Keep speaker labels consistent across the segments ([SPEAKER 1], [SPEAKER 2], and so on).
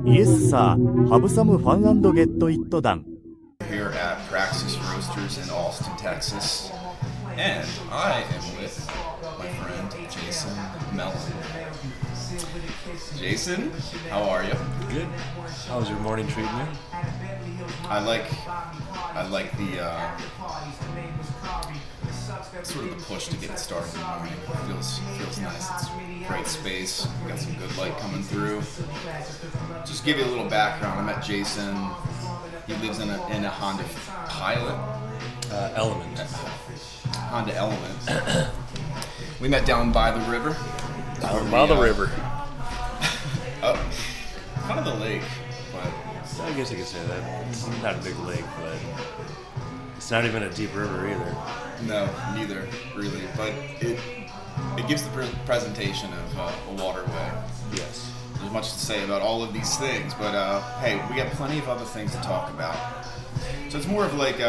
[SPEAKER 1] Yes, sir. Have some fun and get it done.
[SPEAKER 2] Here at Praxis Roasters in Austin, Texas, and I am with my friend Jason Mellon. Jason, how are you?
[SPEAKER 3] Good. How's your morning treating you?
[SPEAKER 2] I like the sort of the push to get it started in the morning. Feels nice. It's great space. We got some good light coming through. Just give you a little background. I met Jason. He lives in a Honda Pilot.
[SPEAKER 3] Element.
[SPEAKER 2] Honda Element. We met down by the river.
[SPEAKER 3] Down by the river.
[SPEAKER 2] Up, kind of the lake, but
[SPEAKER 3] I guess you could say that. It's not a big lake, but it's not even a deep river either.
[SPEAKER 2] no, neither really. But it gives the presentation of a waterway.
[SPEAKER 3] Yes.
[SPEAKER 2] There's much to say about all of these things, but hey, we got plenty of other things to talk about. So it's more of like,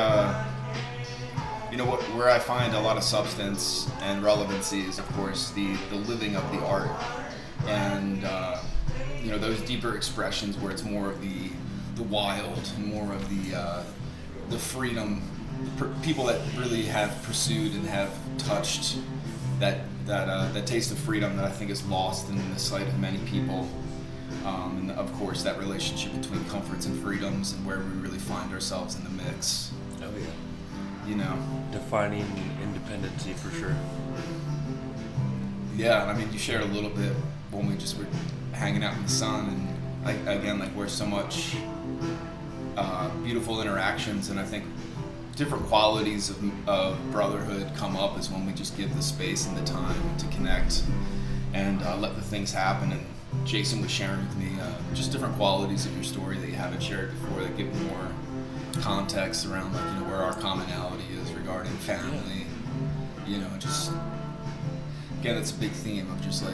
[SPEAKER 2] where I find a lot of substance and relevancy is, of course, the living of the art, and those deeper expressions where it's more of the wild, more of the freedom, people that really have pursued and have touched that taste of freedom that I think is lost in the sight of many people. And of course, that relationship between comforts and freedoms and where we really find ourselves in the mix.
[SPEAKER 3] Oh yeah.
[SPEAKER 2] Defining
[SPEAKER 3] independency for sure.
[SPEAKER 2] Yeah, I mean, you shared a little bit when we just were hanging out in the sun, and we're so much beautiful interactions, and I think different qualities of brotherhood come up is when we just give the space and the time to connect and let the things happen. And Jason was sharing with me just different qualities of your story that you haven't shared before that give more context around where our commonality is regarding family. Just again, it's a big theme of just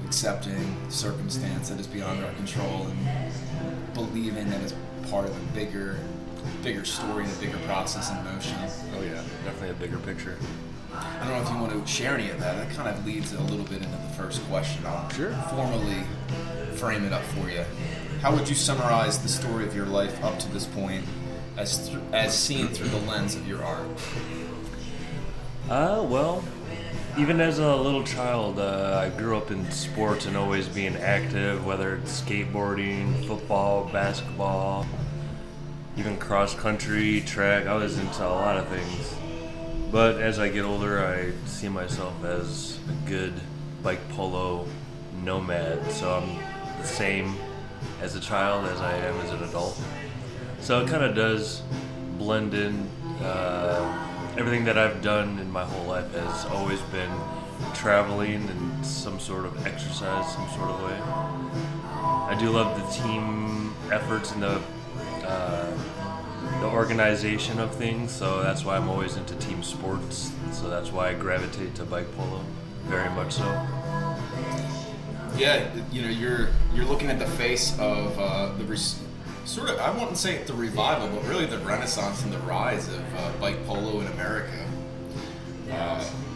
[SPEAKER 2] accepting circumstance that is beyond our control and believing that it's part of a bigger story and a bigger process in motion.
[SPEAKER 3] Oh yeah, definitely a bigger picture.
[SPEAKER 2] I don't know if you want to share any of that. That kind of leads a little bit into the first question. I'll formally frame it up for you. How would you summarize the story of your life up to this point as seen through the lens of your art?
[SPEAKER 3] Well, even as a little child, I grew up in sports and always being active, whether it's skateboarding, football, basketball, even cross country, track. I was into a lot of things. But as I get older, I see myself as a good bike polo nomad. So I'm the same as a child as I am as an adult. So it kind of does blend in. Everything that I've done in my whole life has always been traveling and some sort of exercise, some sort of way. I do love the team efforts and the organization of things, so that's why I'm always into team sports. So that's why I gravitate to bike polo, very much so.
[SPEAKER 2] Yeah, you're looking at the face of I wouldn't say the revival, but really the renaissance and the rise of bike polo in America.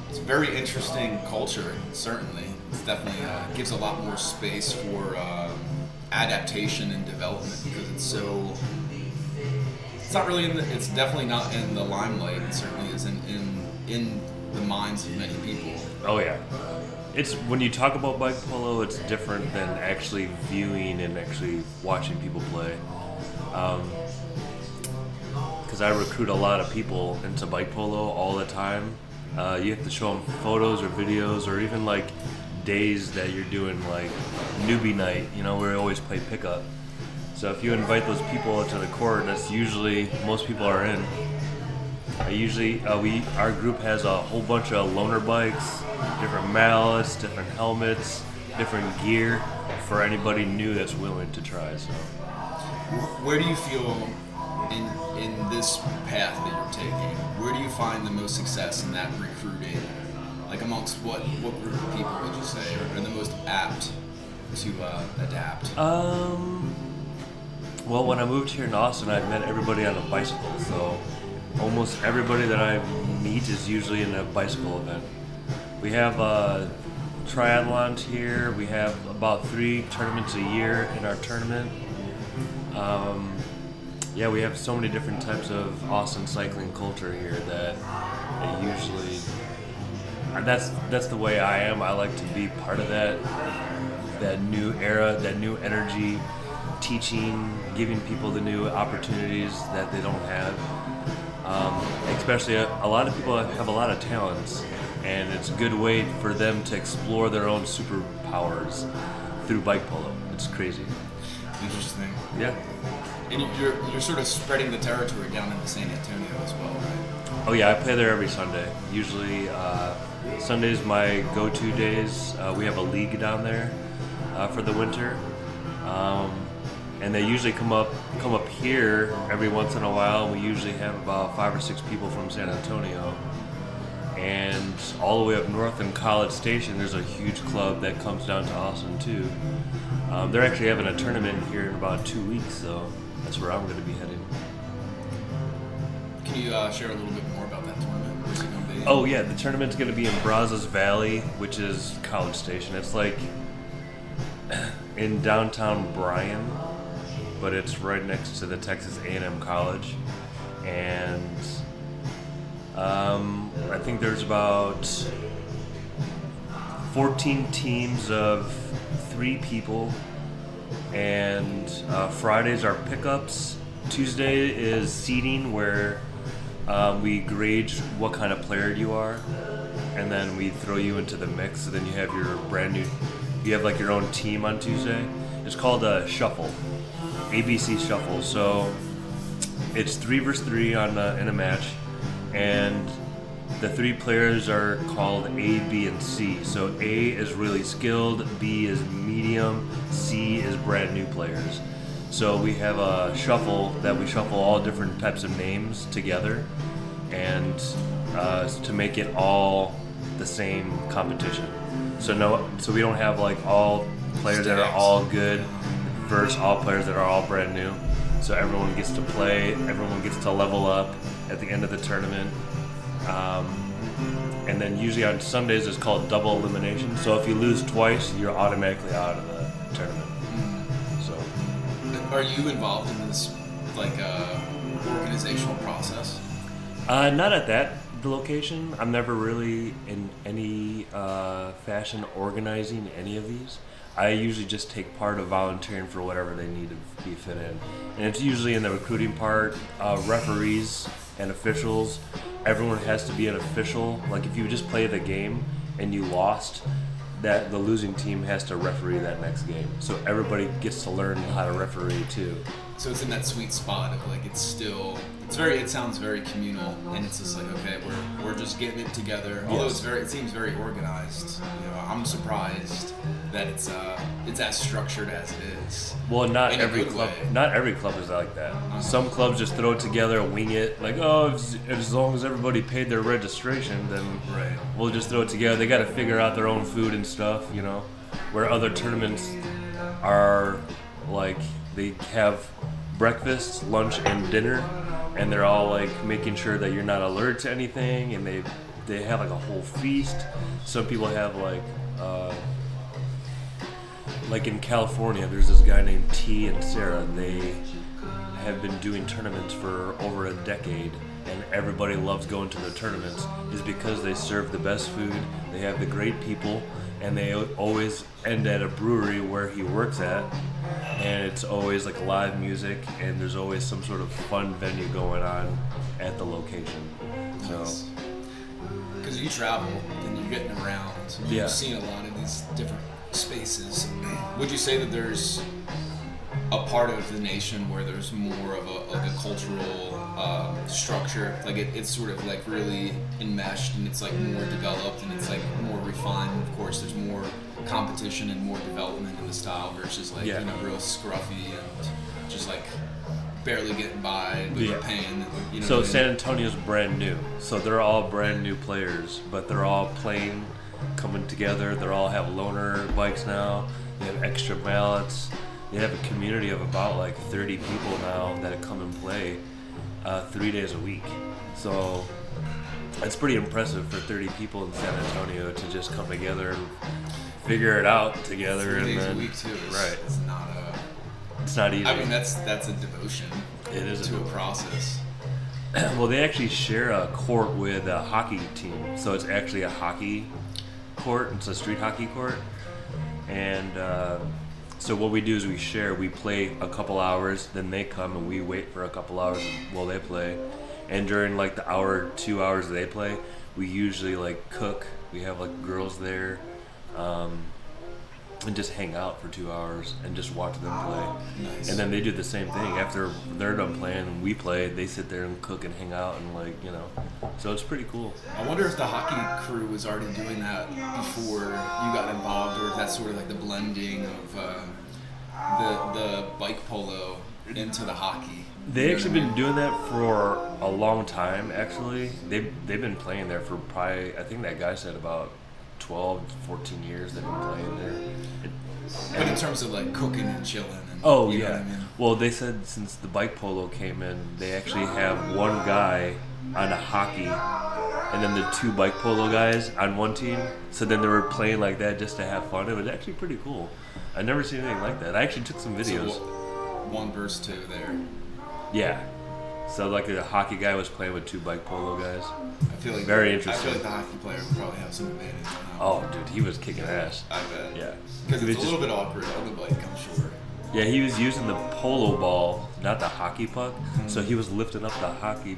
[SPEAKER 2] It's a very interesting culture, certainly. It's definitely gives a lot more space for adaptation and development because it's definitely not in the limelight. It certainly is in the minds of many people.
[SPEAKER 3] Oh yeah. It's when you talk about bike polo, it's different than actually viewing and actually watching people play. Because I recruit a lot of people into bike polo all the time. You have to show them photos or videos or even days that you're doing newbie night, where we always play pickup. So if you invite those people to the court, that's usually most people are in. Our group has a whole bunch of loaner bikes, different mallets, different helmets, different gear for anybody new that's willing to try. So,
[SPEAKER 2] where do you feel in this path that you're taking? Where do you find the most success in that recruiting? Amongst what group of people would you say are the most apt to adapt?
[SPEAKER 3] Well, when I moved here in Austin, I met everybody on a bicycle, so almost everybody that I meet is usually in a bicycle event. We have triathlons here. We have about 3 tournaments a year in our tournament. Yeah, we have so many different types of awesome cycling culture here that it usually, that's the way I am. I like to be part of that new era, that new energy, teaching, giving people the new opportunities that they don't have. Especially a lot of people have a lot of talents, and it's a good way for them to explore their own superpowers through bike polo. It's crazy.
[SPEAKER 2] Interesting.
[SPEAKER 3] Yeah.
[SPEAKER 2] And you're sort of spreading the territory down into San Antonio as well, right?
[SPEAKER 3] Oh yeah, I play there every Sunday. Usually Sunday's my go-to days. We have a league down there for the winter, and they usually come up here every once in a while. We usually have about 5 or 6 people from San Antonio, and all the way up north in College Station, there's a huge club that comes down to Austin too. They're actually having a tournament here in about 2 weeks, so that's where I'm going to be heading.
[SPEAKER 2] Can you share a little bit more about that tournament? Where's it going to be?
[SPEAKER 3] Oh yeah, the tournament's going to be in Brazos Valley, which is College Station. It's like in downtown Bryan, but it's right next to the Texas A&M College. And I think there's about 14 teams of 3 people, and Fridays are pickups. Tuesday is seeding, where we grade what kind of player you are, and then we throw you into the mix. So then you have your you have like your own team on Tuesday. It's called a shuffle, ABC shuffle. So it's 3 versus 3 in a match, and the 3 players are called A, B, and C. So A is really skilled, B is medium, C is brand new players. So we have a shuffle that we shuffle all different types of names together, and to make it all the same competition. So we don't have like all players that are all good versus all players that are all brand new. So everyone gets to play, everyone gets to level up at the end of the tournament. And then usually on Sundays it's called double elimination. So if you lose twice, you're automatically out of the tournament. So,
[SPEAKER 2] are you involved in this organizational process?
[SPEAKER 3] not at that location. I'm never really in any fashion organizing any of these. I usually just take part of volunteering for whatever they need to be fit in. And it's usually in the recruiting part, referees and officials. Everyone has to be an official. Like if you just play the game and you lost, that the losing team has to referee that next game. So everybody gets to learn how to referee too.
[SPEAKER 2] So it's in that sweet spot of like it sounds very communal, and it's just like, okay, we're just getting it together. Although it seems very organized. I'm surprised that it's as structured as it is.
[SPEAKER 3] Well, not
[SPEAKER 2] In a
[SPEAKER 3] every
[SPEAKER 2] good
[SPEAKER 3] club.
[SPEAKER 2] way.
[SPEAKER 3] Not every club is like that. Some clubs just throw it together, wing it. Like, as long as everybody paid their registration, then
[SPEAKER 2] Right.
[SPEAKER 3] we'll just throw it together. They got to figure out their own food and stuff, Where other tournaments are like they have breakfast, lunch, and dinner, and they're all like making sure that you're not allergic to anything, and they have like a whole feast. Some people have like in California, there's this guy named T and Sarah. They have been doing tournaments for over a decade, and everybody loves going to their tournaments is because they serve the best food, they have the great people, and they always end at a brewery where he works at, and it's always like live music, and there's always some sort of fun venue going on at the location. So
[SPEAKER 2] Because you travel and you're getting around, and
[SPEAKER 3] Yeah.
[SPEAKER 2] you've seen a lot of these different spaces. Would you say that there's a part of the nation where there's more of a cultural structure, like it's sort of like really enmeshed, and it's like more developed, and it's like more refined? Of course, there's more competition and more development in the style versus like real scruffy and just like barely getting by with the pain.
[SPEAKER 3] So San Antonio's brand new, so they're all brand new players, but they're all playing, coming together. They all have loaner bikes now. They have extra mallets. They have a community of about like 30 people now that come and play 3 days a week. So it's pretty impressive for 30 people in San Antonio to just come together and figure it out together.
[SPEAKER 2] 3
[SPEAKER 3] and
[SPEAKER 2] days
[SPEAKER 3] then,
[SPEAKER 2] a week too.
[SPEAKER 3] Right.
[SPEAKER 2] It's not
[SPEAKER 3] easy.
[SPEAKER 2] I mean, that's a devotion.
[SPEAKER 3] It is
[SPEAKER 2] to a process.
[SPEAKER 3] Well, they actually share a court with a hockey team, so it's actually a hockey court. It's a street hockey court, and so what we do is we play a couple hours, then they come and we wait for a couple hours while they play, and during like the hour, 2 hours they play, we usually like cook. We have like girls there. And just hang out for 2 hours and just watch them play.
[SPEAKER 2] Nice.
[SPEAKER 3] And then they do the same thing after they're done playing and we play. They sit there and cook and hang out and like, you know. So it's pretty cool.
[SPEAKER 2] I wonder if the hockey crew was already doing that before you got involved, or if that's sort of like the blending of the bike polo into the hockey.
[SPEAKER 3] They actually been doing that for a long time. Actually, they've been playing there for probably, I think that guy said about 12, 14 years they've been playing there.
[SPEAKER 2] But in terms of like cooking and chilling. And,
[SPEAKER 3] Oh,
[SPEAKER 2] you know
[SPEAKER 3] yeah.
[SPEAKER 2] what I mean?
[SPEAKER 3] Well, they said since the bike polo came in, they actually have one guy on a hockey and then the 2 bike polo guys on one team. So then they were playing like that just to have fun. It was actually pretty cool. I've never seen anything like that. I actually took some videos.
[SPEAKER 2] So 1 versus 2 there.
[SPEAKER 3] Yeah. So like a hockey guy was playing with 2 bike polo guys.
[SPEAKER 2] I feel like
[SPEAKER 3] Very
[SPEAKER 2] I
[SPEAKER 3] interesting.
[SPEAKER 2] feel like the hockey player would probably have some advantage on that.
[SPEAKER 3] Oh, dude, he was kicking ass.
[SPEAKER 2] I bet.
[SPEAKER 3] Yeah.
[SPEAKER 2] Because
[SPEAKER 3] He
[SPEAKER 2] it's a
[SPEAKER 3] was
[SPEAKER 2] little bit awkward on the bike, I'm sure.
[SPEAKER 3] Yeah, he was using the polo ball, not the hockey puck. So he was lifting up the hockey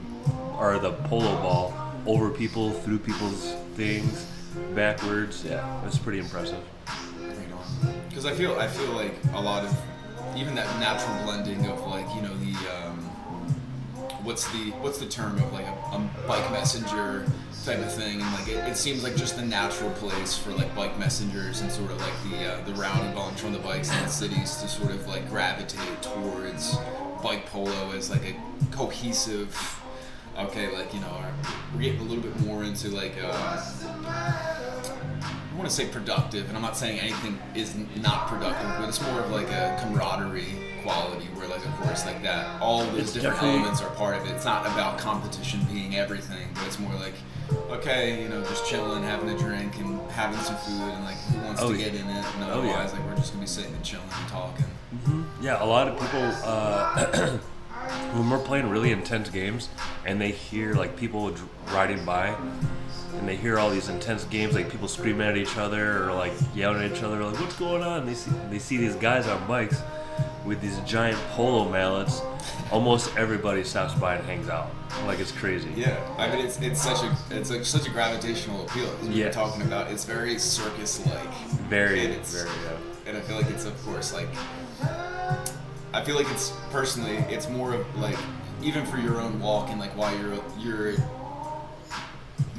[SPEAKER 3] or the polo ball over people, through people's things, backwards. Yeah, it was pretty impressive.
[SPEAKER 2] Right on. Because I feel like a lot of even that natural blending of like, you know, the what's the term of like a bike messenger type of thing, and like it seems like just the natural place for like bike messengers and sort of like the rowdy bunch on the bikes in the cities to sort of like gravitate towards bike polo as like a cohesive, okay, like, you know, we're getting a little bit more into like I want to say productive, and I'm not saying anything is not productive, but it's more of like a camaraderie quality where, like, of course, like that, all of those
[SPEAKER 3] It's
[SPEAKER 2] different
[SPEAKER 3] definitely-
[SPEAKER 2] elements are part of it. It's not about competition being everything, but it's more like, okay, you know, just chilling, having a drink, and having some food, and like who wants
[SPEAKER 3] Oh,
[SPEAKER 2] to
[SPEAKER 3] yeah.
[SPEAKER 2] get in it, and
[SPEAKER 3] Oh, yeah.
[SPEAKER 2] otherwise, like, we're just gonna be sitting and chilling and talking.
[SPEAKER 3] Yeah, a lot of people, when we're playing really intense games and they hear like people riding by and they hear all these intense games, like people screaming at each other or like yelling at each other, like, what's going on? They see these guys on bikes with these giant polo mallets. Almost everybody stops by and hangs out. Like, it's crazy.
[SPEAKER 2] Yeah, I mean, it's such a gravitational appeal, as we were
[SPEAKER 3] Yes.
[SPEAKER 2] talking about. It's very circus-like.
[SPEAKER 3] Very,
[SPEAKER 2] And it's-
[SPEAKER 3] very,
[SPEAKER 2] And I feel like it's, of course, like, I feel like it's, personally, it's more of, like, even for your own walk and, like, why you're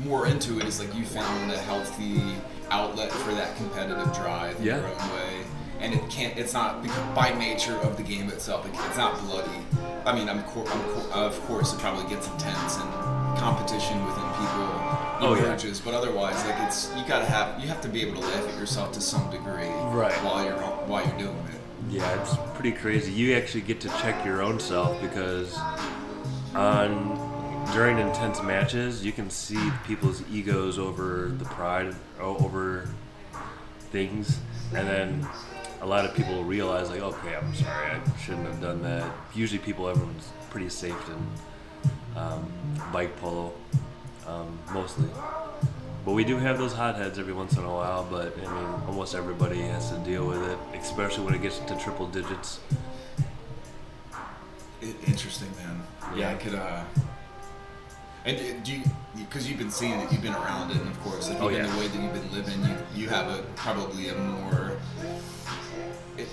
[SPEAKER 2] more into it is, like, you found a healthy outlet for that competitive drive in
[SPEAKER 3] Yeah.
[SPEAKER 2] your own way. And it's not, because by nature of the game itself, it's not bloody. I mean, of course, it probably gets intense and competition within people
[SPEAKER 3] Oh, yeah.
[SPEAKER 2] emerges, but otherwise, like, you have to be able to laugh at yourself to some degree,
[SPEAKER 3] Right.
[SPEAKER 2] while you're doing it.
[SPEAKER 3] Yeah, it's pretty crazy. You actually get to check your own self because during intense matches, you can see people's egos over the pride, over things, and then a lot of people realize, like, okay, I'm sorry, I shouldn't have done that. Usually everyone's pretty safe in bike polo, mostly. But we do have those hotheads every once in a while, but I mean, almost everybody has to deal with it, especially when it gets to triple digits.
[SPEAKER 2] Interesting, man. Yeah,
[SPEAKER 3] Yeah.
[SPEAKER 2] I could. And do you, because you've been seeing it, you've been around it, and of course, like,
[SPEAKER 3] Oh,
[SPEAKER 2] even
[SPEAKER 3] yeah.
[SPEAKER 2] the way that you've been living, you have probably a more,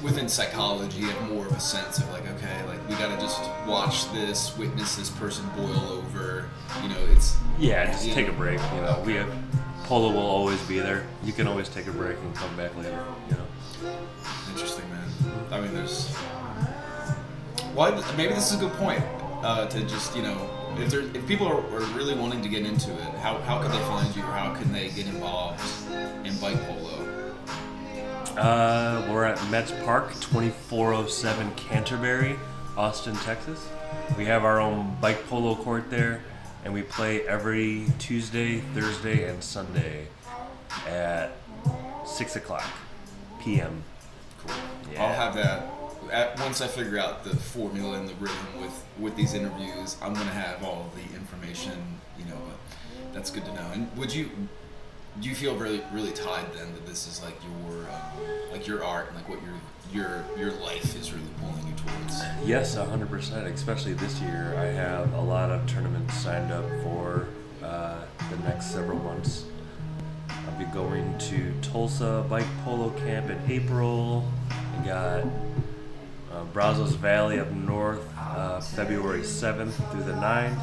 [SPEAKER 2] within psychology, you have more of a sense of, like, okay, like, we gotta just watch this, witness this person boil over, you know, it's.
[SPEAKER 3] Yeah, just
[SPEAKER 2] you
[SPEAKER 3] take
[SPEAKER 2] know,
[SPEAKER 3] a break. You know, we have polo will always be there. You can always take a break and come back later. You know.
[SPEAKER 2] Interesting, man. I mean, maybe this is a good point to just, you know, if people are really wanting to get into it, how could they find you, or how can they get involved in bike polo?
[SPEAKER 3] We're at Metz Park, 2407 Canterbury, Austin, Texas. We have our own bike polo court there, and we play every Tuesday, Thursday, and Sunday at 6:00 p.m.
[SPEAKER 2] Cool.
[SPEAKER 3] Yeah.
[SPEAKER 2] I'll have that. Once I figure out the formula and the rhythm with these interviews, I'm gonna have all the information, but that's good to know. And do you feel really tied then that this is like your art and like what your life is really pulling you towards?
[SPEAKER 3] Yes, 100%. Especially this year, I have a lot of tournaments signed up for the next several months. I'll be going to Tulsa Bike Polo Camp in April. We got Brazos Valley up north, February 7th through the 9th.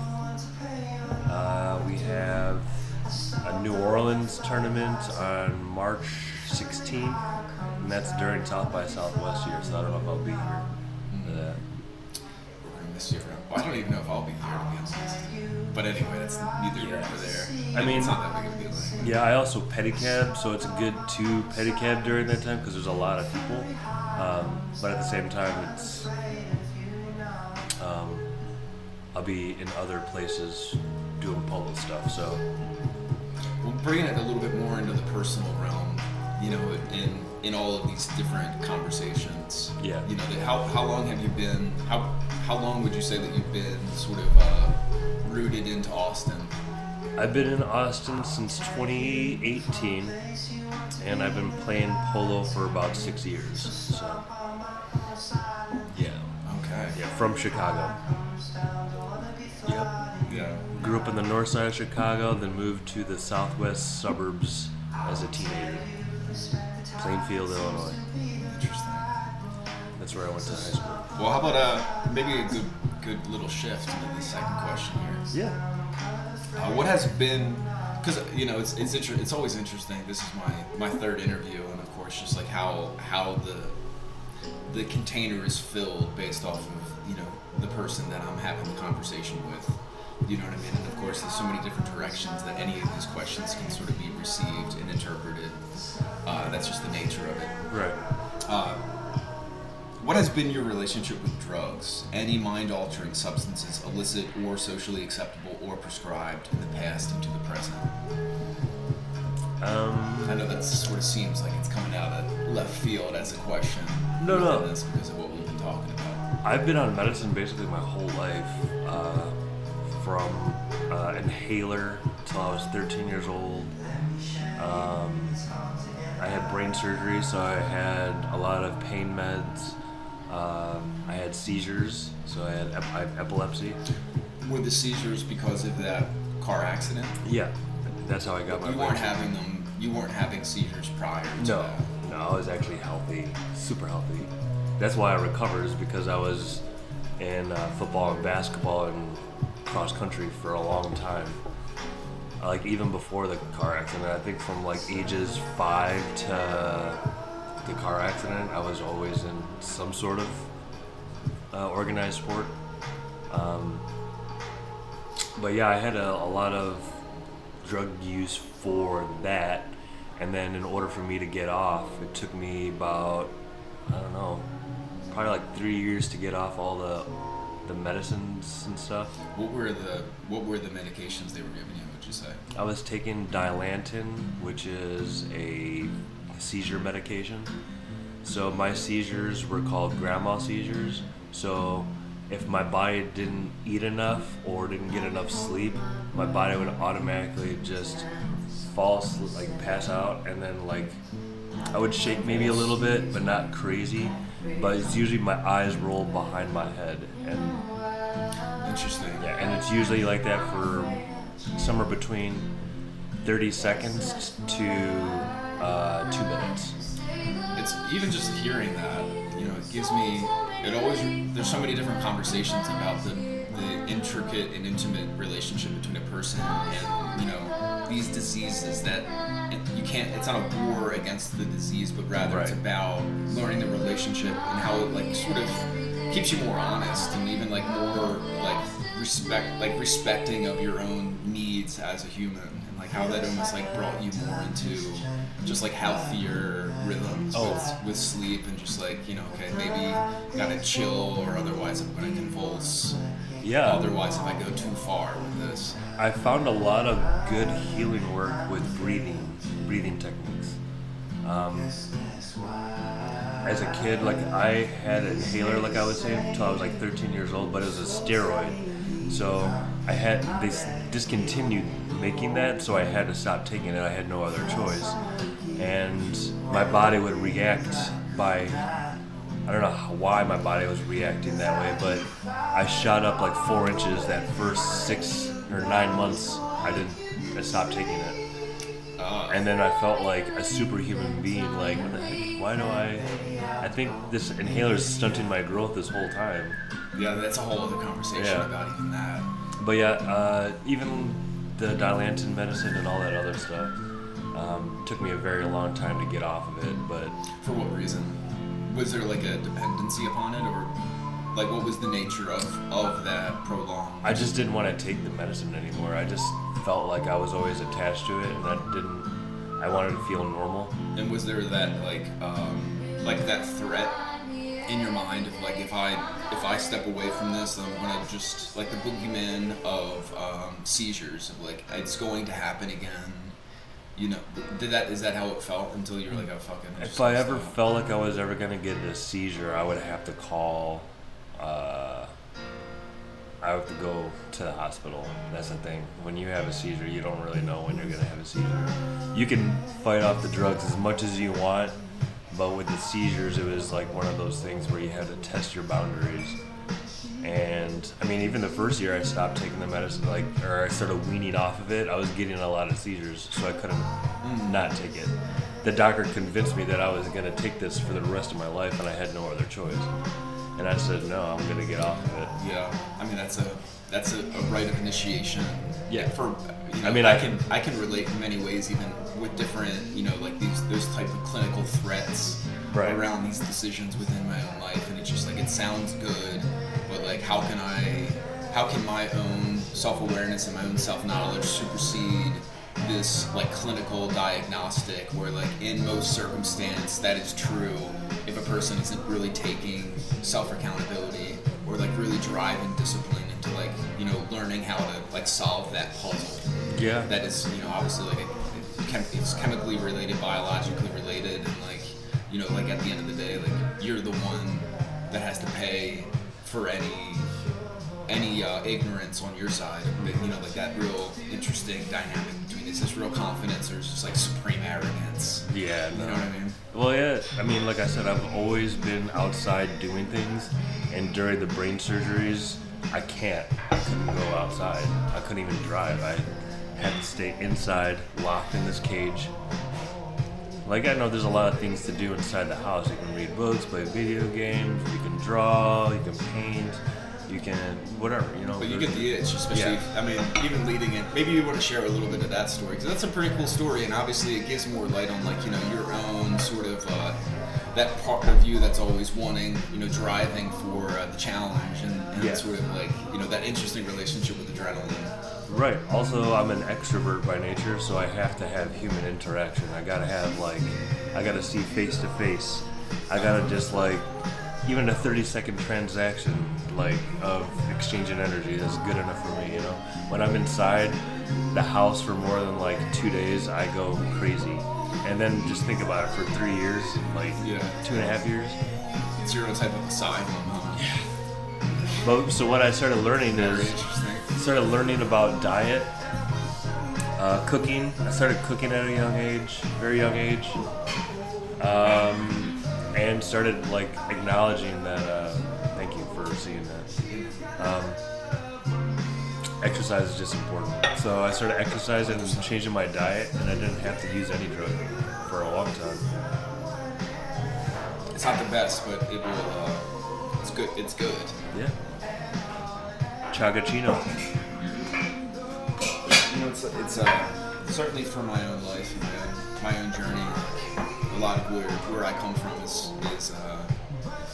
[SPEAKER 3] We have a New Orleans tournament on March 16th, and that's during South by Southwest here, so I don't know if I'll be here for that.
[SPEAKER 2] We're gonna miss you. Well, I don't even know if I'll be here, to be honest. But anyway, that's neither here nor there.
[SPEAKER 3] I mean,
[SPEAKER 2] it's not that big of a deal.
[SPEAKER 3] Yeah, I also pedicab, so it's good to pedicab during that time because there's a lot of people. But at the same time, it's I'll be in other places doing polo stuff. So,
[SPEAKER 2] well, bringing it a little bit more into the personal realm, in all of these different conversations.
[SPEAKER 3] Yeah.
[SPEAKER 2] How long have you been? How long would you say that you've been sort of rooted into Austin?
[SPEAKER 3] I've been in Austin since 2018, and I've been playing polo for about 6 years. So, yeah.
[SPEAKER 2] Okay.
[SPEAKER 3] Yeah, from Chicago. Yep.
[SPEAKER 2] Yeah.
[SPEAKER 3] Grew up in the north side of Chicago, then moved to the southwest suburbs as a teenager. Plainfield, Illinois.
[SPEAKER 2] Interesting.
[SPEAKER 3] That's where I went to high school.
[SPEAKER 2] Well, how about maybe a good little shift into the second question here.
[SPEAKER 3] Yeah.
[SPEAKER 2] What has been, because it's always interesting. This is my third interview, and of course, just like how the container is filled based off of the person that I'm having the conversation with. You know what I mean? And of course, there's so many different directions that any of these questions can sort of be received and interpreted. That's just the nature of it.
[SPEAKER 3] Right.
[SPEAKER 2] What has been your relationship with drugs? Any mind-altering substances, illicit or socially acceptable or prescribed in the past into the present? I know that sort of seems like it's coming out of left field as a question.
[SPEAKER 3] No.
[SPEAKER 2] This because of what we've been talking about.
[SPEAKER 3] I've been on medicine basically my whole life, from inhaler till I was 13 years old. I had brain surgery, so I had a lot of pain meds. I had seizures, so I had epilepsy.
[SPEAKER 2] Were the seizures because of that car accident?
[SPEAKER 3] Yeah, that's how I got my.
[SPEAKER 2] You weren't having them. You weren't having seizures prior to that.
[SPEAKER 3] No, I was actually healthy, super healthy. That's why I recovered, is because I was in football and basketball and cross country for a long time. Like even before the car accident, I think from like ages 5 to the car accident, I was always in some sort of organized sport. But yeah, I had a lot of drug use for that, and then in order for me to get off, it took me about, I don't know, probably like 3 years to get off all the medicines and stuff.
[SPEAKER 2] What were the medications they were giving you? Would you say?
[SPEAKER 3] I was taking Dilantin, which is a seizure medication. So my seizures were called grandma seizures. So if my body didn't eat enough or didn't get enough sleep, my body would automatically just fall asleep, like pass out, and then like I would shake maybe a little bit, but not crazy. But it's usually my eyes roll behind my head, and
[SPEAKER 2] interesting.
[SPEAKER 3] Yeah, and it's usually like that for somewhere between 30 seconds to 2 minutes.
[SPEAKER 2] It's even just hearing that, it gives me. It always. There's so many different conversations about the intricate and intimate relationship between a person and these diseases that you can't. It's not a war against the disease, but rather it's about learning the relationship and how it like sort of keeps you more honest and even like more like respecting of your own needs as a human, and like how that almost like brought you more into just like healthier rhythms with sleep, and just like okay, maybe gotta chill or otherwise I'm gonna convulse.
[SPEAKER 3] Yeah.
[SPEAKER 2] Otherwise, if I go too far with this.
[SPEAKER 3] I found a lot of good healing work with breathing techniques. As a kid, like I had an inhaler, like I was saying, until I was like 13 years old, but it was a steroid. So they discontinued making that, so I had to stop taking it. I had no other choice. And my body would react by, I don't know why my body was reacting that way, but I shot up like 4 inches that first 6 or 9 months. I stopped taking it. And then I felt like a superhuman being, like, what the heck, why do I think this inhaler is stunting my growth this whole time.
[SPEAKER 2] Yeah, that's a whole other conversation about even that.
[SPEAKER 3] But yeah, even the Dilantin medicine and all that other stuff took me a very long time to get off of it, but...
[SPEAKER 2] For what reason? Was there like a dependency upon it, or like what was the nature of that prolonged...
[SPEAKER 3] I just didn't want to take the medicine anymore. I just felt like I was always attached to it, and I wanted to feel normal.
[SPEAKER 2] And was there that like that threat in your mind of like, if I step away from this, then I'm gonna just, like the boogeyman of seizures, of like, it's going to happen again? You know, is that how it felt until you were like, oh fucking...
[SPEAKER 3] If I ever felt like I was ever gonna get a seizure, I would have to call. I have to go to the hospital. That's the thing. When you have a seizure, you don't really know when you're gonna have a seizure. You can fight off the drugs as much as you want, but with the seizures, it was like one of those things where you had to test your boundaries. And I mean, even the first year I stopped taking the medicine, or I started weaning off of it, I was getting a lot of seizures, so I couldn't not take it. The doctor convinced me that I was gonna take this for the rest of my life, and I had no other choice. And I said, no, I'm gonna get off of it.
[SPEAKER 2] Yeah, I mean that's a rite of initiation.
[SPEAKER 3] Yeah.
[SPEAKER 2] For you know,
[SPEAKER 3] I mean,
[SPEAKER 2] I can relate in many ways, even with different, you know, like those type of clinical threats around these decisions within my own life, and it's just like, it sounds good, but like how can my own self-awareness and my own self-knowledge supersede this like clinical diagnostic, where like in most circumstance that is true if a person isn't really taking self-accountability or like really driving discipline into like, you know, learning how to like solve that puzzle.
[SPEAKER 3] Yeah.
[SPEAKER 2] That is, you know, obviously like it's chemically related, biologically related, and like, you know, like at the end of the day, like you're the one that has to pay for any ignorance on your side. But, you know, like that real interesting dynamic between, is this real confidence or is just like supreme arrogance?
[SPEAKER 3] Yeah,
[SPEAKER 2] you know what I mean?
[SPEAKER 3] Well, yeah, I mean, like I said, I've always been outside doing things, and during the brain surgeries, I couldn't go outside. I couldn't even drive. I had to stay inside, locked in this cage. Like, I know there's a lot of things to do inside the house. You can read books, play video games, you can draw, you can paint, you can whatever, you know.
[SPEAKER 2] But you get the itch, especially, I mean, even leading it. Maybe you want to share a little bit of that story, because that's a pretty cool story, and obviously it gives more light on, like, you know, your own sort of, that part of you that's always wanting, you know, driving for the challenge, and sort of like, you know, that interesting relationship with adrenaline.
[SPEAKER 3] Right. Also, I'm an extrovert by nature, so I have to have human interaction. I gotta have, like, I gotta see face to face. I gotta just, like, even a 30-second transaction, like, of exchanging energy, that's good enough for me, you know? When I'm inside the house for more than, like, 2 days, I go crazy. And then just think about it, for 3 years, like, 2.5 years.
[SPEAKER 2] Zero type of asylum, huh?
[SPEAKER 3] Yeah. But, so what I started learning about diet, cooking. I started cooking at a young age, very young age, and started like acknowledging that. Thank you for seeing that. Exercise is just important. So I started exercising and changing my diet, and I didn't have to use any drug for a long time.
[SPEAKER 2] It's not the best, but it will. It's good. It's good.
[SPEAKER 3] Yeah. Chagachino.
[SPEAKER 2] You know, it's certainly for my own life, my own journey. A lot of where I come from is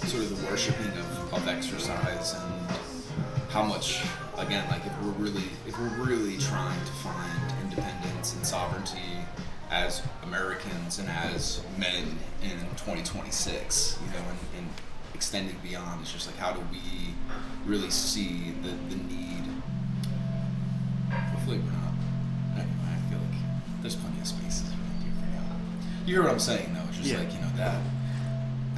[SPEAKER 2] sort of the worshiping of exercise, and how much, again, like if we're really trying to find independence and sovereignty as Americans and as men in 2026, you know, and extending beyond. It's just like, how do we really see the need? Hopefully we're not. Anyway, I feel like there's plenty of spaces we can do for now. You hear what I'm saying, though? It's just like, you know, that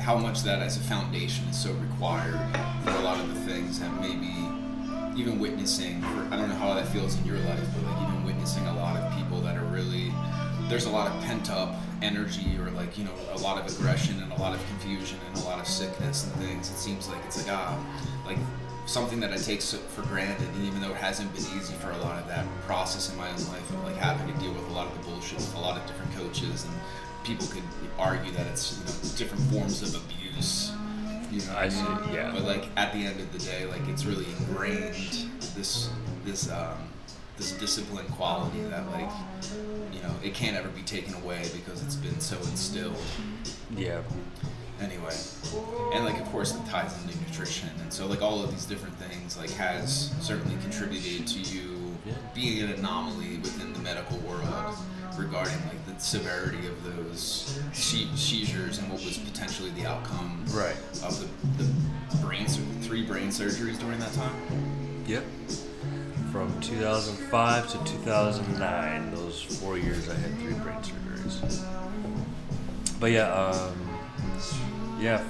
[SPEAKER 2] how much that as a foundation is so required for a lot of the things that maybe even witnessing, I don't know how that feels in your life, but like even witnessing a lot of people that are really, there's a lot of pent up energy, or like, you know, a lot of aggression and a lot of confusion and a lot of sickness and things. It seems like it's like something that I take for granted, and even though it hasn't been easy for a lot of that process in my own life of like having to deal with a lot of the bullshit with a lot of different coaches, and people could argue that it's, you know, different forms of abuse. You know,
[SPEAKER 3] I see, yeah.
[SPEAKER 2] But like at the end of the day, like it's really ingrained this discipline quality that, like, you know, it can't ever be taken away because it's been so instilled.
[SPEAKER 3] Yeah.
[SPEAKER 2] Anyway, and like of course it ties into nutrition, and so like all of these different things like has certainly contributed to you being an anomaly within the medical world regarding like the severity of those seizures and what was potentially the outcome of the 3 brain surgeries during that time.
[SPEAKER 3] Yep. From 2005 to 2009, those 4 years I had 3 brain surgeries. But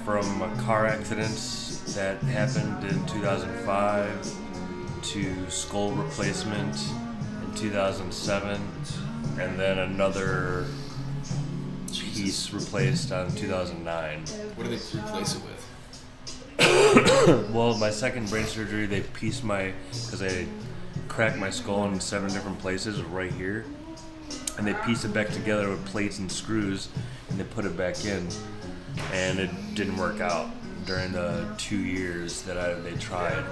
[SPEAKER 3] from car accidents that happened in 2005 to skull replacement in 2007, and then another piece replaced on 2009.
[SPEAKER 2] What do they replace it with?
[SPEAKER 3] Well, my second brain surgery, they pieced because I cracked my skull in 7 different places right here, and they pieced it back together with plates and screws, and they put it back in, and it didn't work out during the 2 years that they tried.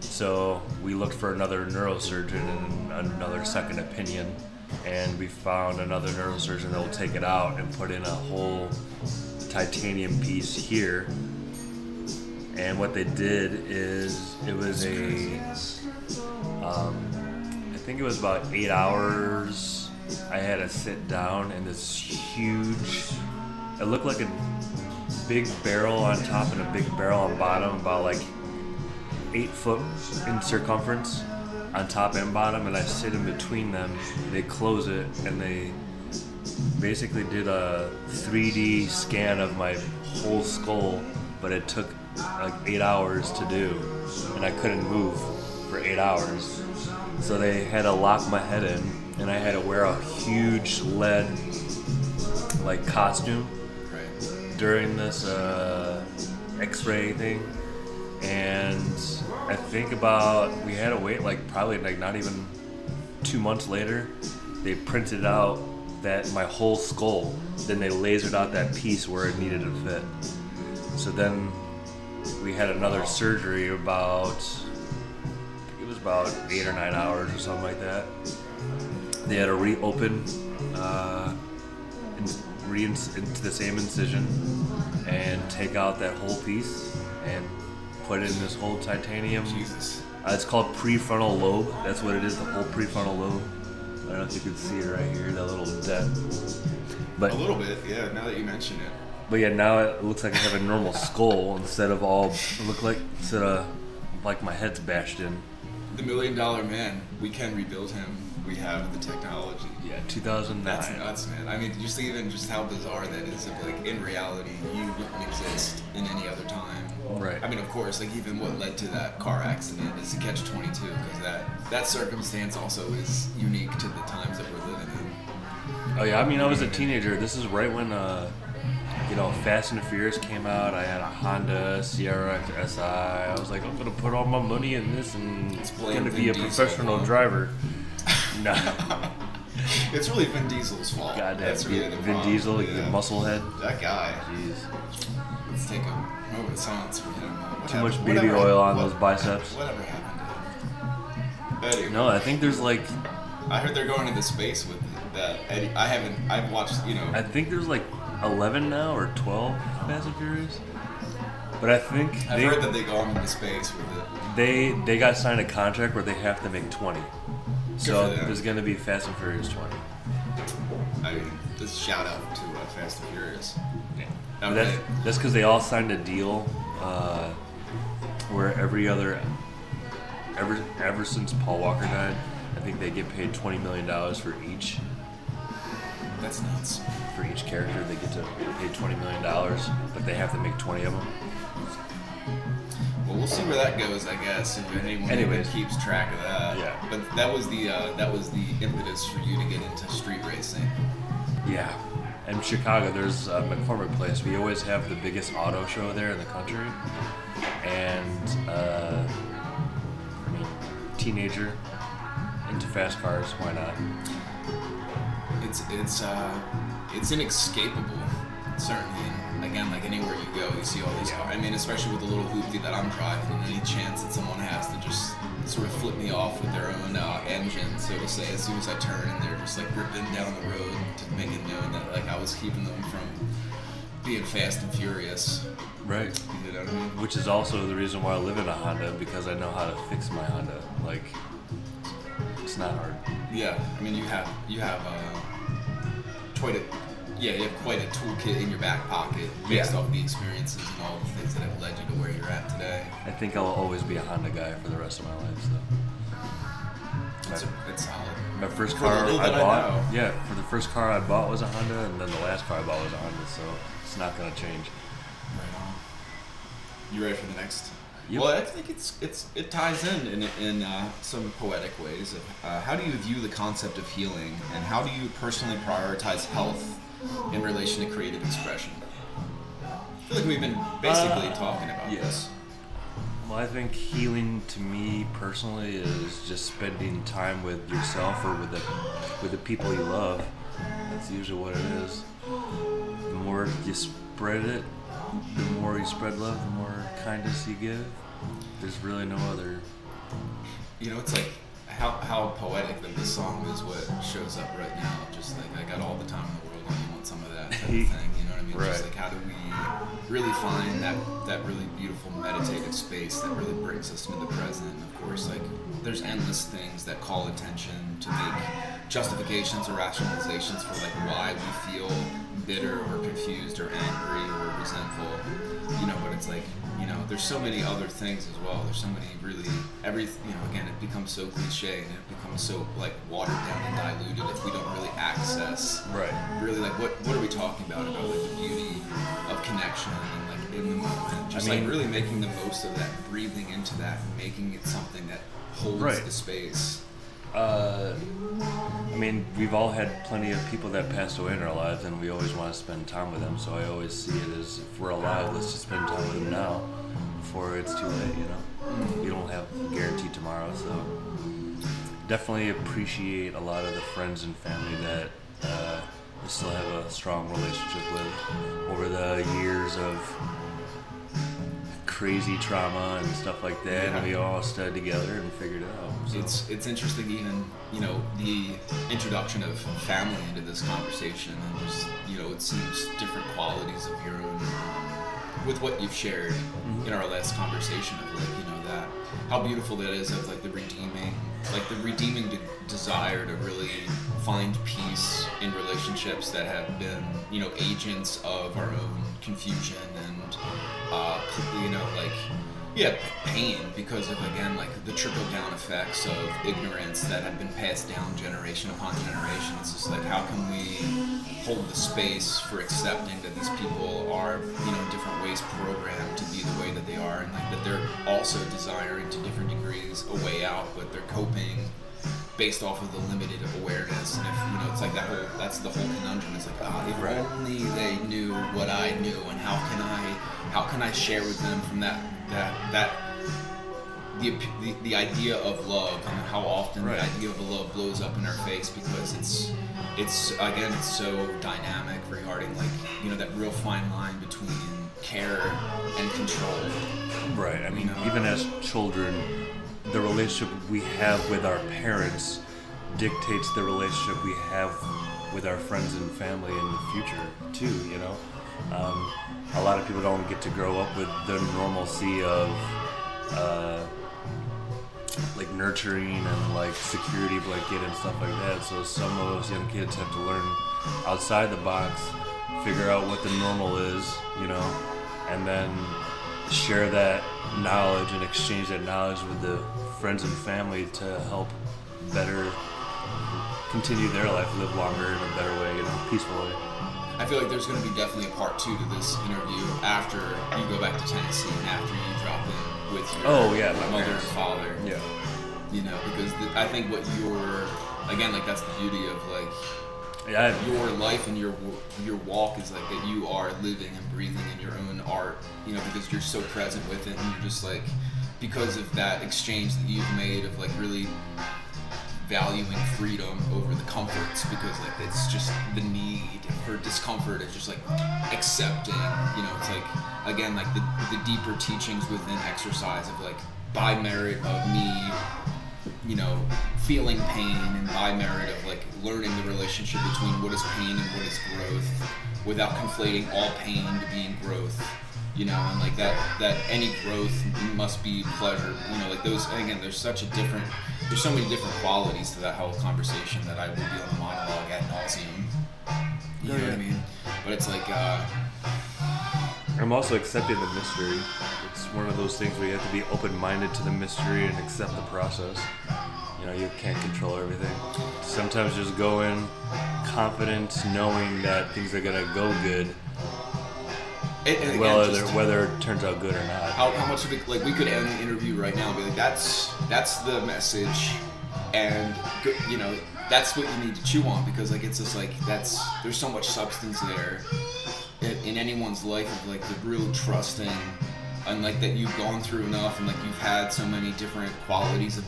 [SPEAKER 3] So we looked for another neurosurgeon and another second opinion, and we found another neurosurgeon that will take it out and put in a whole titanium piece here. And what they did is it was I think it was about 8 hours. I had to sit down in this huge, it looked like a big barrel on top and a big barrel on bottom, about like 8 foot in circumference on top and bottom, and I sit in between them. They close it, and they basically did a 3D scan of my whole skull, but it took like 8 hours to do, and I couldn't move for 8 hours. So they had to lock my head in, and I had to wear a huge lead like costume during this X-ray thing. And I think we had to wait like probably like not even 2 months later, they printed out that my whole skull, then they lasered out that piece where it needed to fit. So then we had another surgery it was about 8 or 9 hours or something like that. They had to reopen into the same incision and take out that whole piece and put in this whole titanium.
[SPEAKER 2] Jesus.
[SPEAKER 3] It's called prefrontal lobe. That's what it is, the whole prefrontal lobe. I don't know if you can see it right here, that little dent. But
[SPEAKER 2] a little bit, yeah, now that you mention it.
[SPEAKER 3] But yeah, now it looks like I have a normal skull instead of like my head's bashed in.
[SPEAKER 2] The $1 million man, we can rebuild him. We have the technology.
[SPEAKER 3] Yeah, 2009.
[SPEAKER 2] That's nuts, man. I mean, just even just how bizarre that is. Of like, in reality, you wouldn't exist in any other time.
[SPEAKER 3] Right.
[SPEAKER 2] I mean, of course, like even what led to that car accident is a catch-22, because that circumstance also is unique to the times that we're living in.
[SPEAKER 3] Oh yeah, I mean, I was a teenager. This is right when Fast and the Furious came out. I had a Honda CRX SI. I was like, I'm gonna put all my money in this and gonna be a professional driver. No.
[SPEAKER 2] It's really Vin Diesel's fault.
[SPEAKER 3] Goddamn,
[SPEAKER 2] that's really the
[SPEAKER 3] Vin
[SPEAKER 2] problem.
[SPEAKER 3] Diesel, you musclehead.
[SPEAKER 2] That guy.
[SPEAKER 3] Jeez.
[SPEAKER 2] Let's take a moment of silence for him.
[SPEAKER 3] Too much baby oil on those biceps.
[SPEAKER 2] Whatever happened to him? Anyway.
[SPEAKER 3] No, I think there's like.
[SPEAKER 2] I heard they're going into space with that. Eddie, I've watched,
[SPEAKER 3] I think there's like 11 now or 12 Fast and Furious. But I think
[SPEAKER 2] I've heard that they go into space with it.
[SPEAKER 3] They got signed a contract where they have to make 20. So
[SPEAKER 2] for them.
[SPEAKER 3] there's gonna be Fast and Furious 20.
[SPEAKER 2] I mean, just shout out to Fast and Furious.
[SPEAKER 3] Yeah. That's because they all signed a deal where ever since Paul Walker died, I think they get paid $20 million for each.
[SPEAKER 2] That's nuts.
[SPEAKER 3] For each character, they get to pay $20 million, but they have to make 20 of them.
[SPEAKER 2] Well, we'll see where that goes, I guess. If anyone even keeps track of that.
[SPEAKER 3] Yeah.
[SPEAKER 2] But that was the impetus for you to get into street racing.
[SPEAKER 3] Yeah. In Chicago, there's McCormick Place. We always have the biggest auto show there in the country. And, teenager into fast cars, why not?
[SPEAKER 2] It's inescapable, certainly. And again, like anywhere you go, you see all these cars. I mean, especially with the little hoopty that I'm driving, and any chance that someone has to just sort of flip me off with their own engine, so to say, as soon as I turn, and they're just like ripping down the road to make it known that like I was keeping them from being fast and furious.
[SPEAKER 3] Right.
[SPEAKER 2] You know what I mean?
[SPEAKER 3] Which is also the reason why I live in a Honda, because I know how to fix my Honda. Like, it's not hard.
[SPEAKER 2] Yeah, I mean, you have quite a toolkit in your back pocket based off the experiences and all the things that have led you to where you're at today.
[SPEAKER 3] I think I'll always be a Honda guy for the rest of my life. So.
[SPEAKER 2] It's solid.
[SPEAKER 3] My first car I bought, for the first car I bought was a Honda, and then the last car I bought was a Honda. So it's not gonna change.
[SPEAKER 2] Right on. You ready for the next?
[SPEAKER 3] Yep.
[SPEAKER 2] Well, I think it ties in some poetic ways. How do you view the concept of healing, and how do you personally prioritize health in relation to creative expression? I feel like we've been basically talking about this.
[SPEAKER 3] Well, I think healing to me personally is just spending time with yourself or with the people you love. That's usually what it is. The more you spread it, the more you spread love, the more kindness you give. There's really no other.
[SPEAKER 2] You know, it's like how poetic that this song is what shows up right now. Just like I got all the time in the world and you want some of that type of thing. You know what I mean?
[SPEAKER 3] Right.
[SPEAKER 2] Just like how do we really find that really beautiful meditative space that really brings us into the present? And of course, like there's endless things that call attention to make justifications or rationalizations for like why we feel bitter or confused or angry or resentful. You know, but it's like, you know, there's so many other things as well. There's so many really, again, it becomes so cliche and it becomes so like watered down and diluted if we don't really access really like what are we talking about like the beauty of connection and like in the moment. Just like really making the most of that, breathing into that, and making it something that holds the space.
[SPEAKER 3] We've all had plenty of people that passed away in our lives, and we always want to spend time with them. So I always see it as if we're alive, let's just spend time with them now before it's too late. You know, you don't have guaranteed tomorrow. So definitely appreciate a lot of the friends and family that we still have a strong relationship with over the years of crazy trauma and stuff like that, and we all stood together and figured it out. So.
[SPEAKER 2] It's interesting, even the introduction of family into this conversation, and just it seems different qualities of your own with what you've shared in our last conversation of that how beautiful that is of the redeeming desire to really find peace in relationships that have been agents of our own confusion and pain because of the trickle down effects of ignorance that have been passed down generation upon generation. It's just how can we hold the space for accepting that these people are in different ways programmed to be the way that they are, and that they're also desiring to different degrees a way out, but they're coping based off of the limited awareness. And if that's the whole conundrum. It's if only they knew what I knew, and how can I share with them from the idea of love, and how often the idea of love blows up in our face because it's so dynamic regarding that real fine line between care and control.
[SPEAKER 3] Right. Even as children, the relationship we have with our parents dictates the relationship we have with our friends and family in the future too. A lot of people don't get to grow up with the normalcy of nurturing and security blanket and stuff like that. So some of those young kids have to learn outside the box, figure out what the normal is, and then share that knowledge and exchange that knowledge with the friends and family to help better continue their life, live longer in a better way, peaceful way.
[SPEAKER 2] I feel like there's going to be definitely a part 2 to this interview after you go back to Tennessee and after you drop in with your mother and father.
[SPEAKER 3] Yeah.
[SPEAKER 2] Because I think what you're, again, like that's the beauty of like your life and your walk is like that you are living and breathing in your own art, because you're so present with it and you're just like, because of that exchange that you've made of like really valuing freedom over the comforts, because like it's just the need for discomfort is just like accepting, it's like, again, like the deeper teachings within exercise of like by merit of me, feeling pain and by merit of like learning the relationship between what is pain and what is growth without conflating all pain to being growth, and like that any growth must be pleasure, like those, again, there's so many different qualities to that whole conversation that I would be on a monologue ad nauseum. You know what I mean? But it's like
[SPEAKER 3] I'm also accepting the mystery. It's one of those things where you have to be open-minded to the mystery and accept the process. You can't control everything. Sometimes just go in confident, knowing that things are gonna go good.
[SPEAKER 2] And
[SPEAKER 3] whether it turns out good or not.
[SPEAKER 2] How much of it, like we could end the interview right now and be like, that's the message, and that's what you need to chew on, because like it's just like there's so much substance there in anyone's life of like the real trusting, and like that you've gone through enough, and like you've had so many different qualities of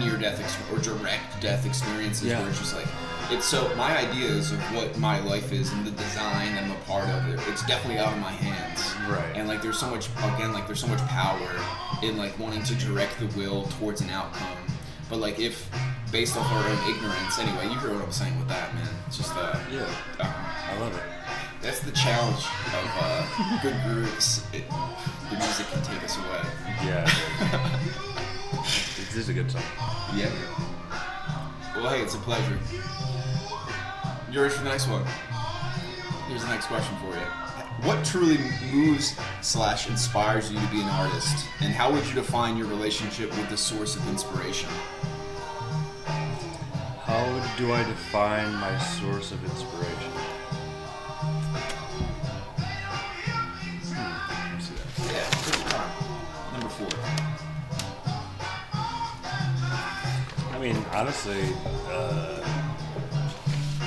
[SPEAKER 2] near-death or direct death experiences where it's just like, it's so, my ideas of what my life is and the design I'm a part of it, it's definitely out of my hands.
[SPEAKER 3] Right.
[SPEAKER 2] And like there's so much power in like wanting to direct the will towards an outcome. But like if, based off our own ignorance, anyway, you heard what I'm saying with that, man. It's just,
[SPEAKER 3] I love it.
[SPEAKER 2] That's the challenge of good groups. The music can take us away.
[SPEAKER 3] Yeah. This is a good song.
[SPEAKER 2] Yeah. Well, hey, it's a pleasure. You're ready for the next one. Here's the next question for you. What truly moves / inspires you to be an artist? And how would you define your relationship with the source of inspiration?
[SPEAKER 3] How do I define my source of inspiration? Let me see that.
[SPEAKER 2] Yeah, take your time. Number 4.
[SPEAKER 3] I mean, honestly,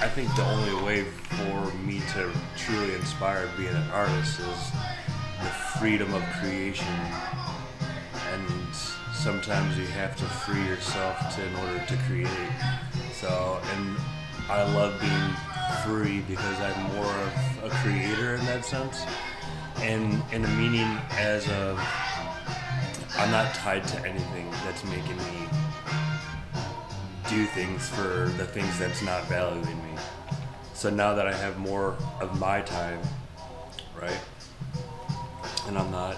[SPEAKER 3] I think the only way for me to truly inspire being an artist is the freedom of creation. And sometimes you have to free yourself in order to create. So, and I love being free because I'm more of a creator in that sense. And in the meaning as of, I'm not tied to anything that's making me do things for the things that's not valuing me. So now that I have more of my time, right, and I'm not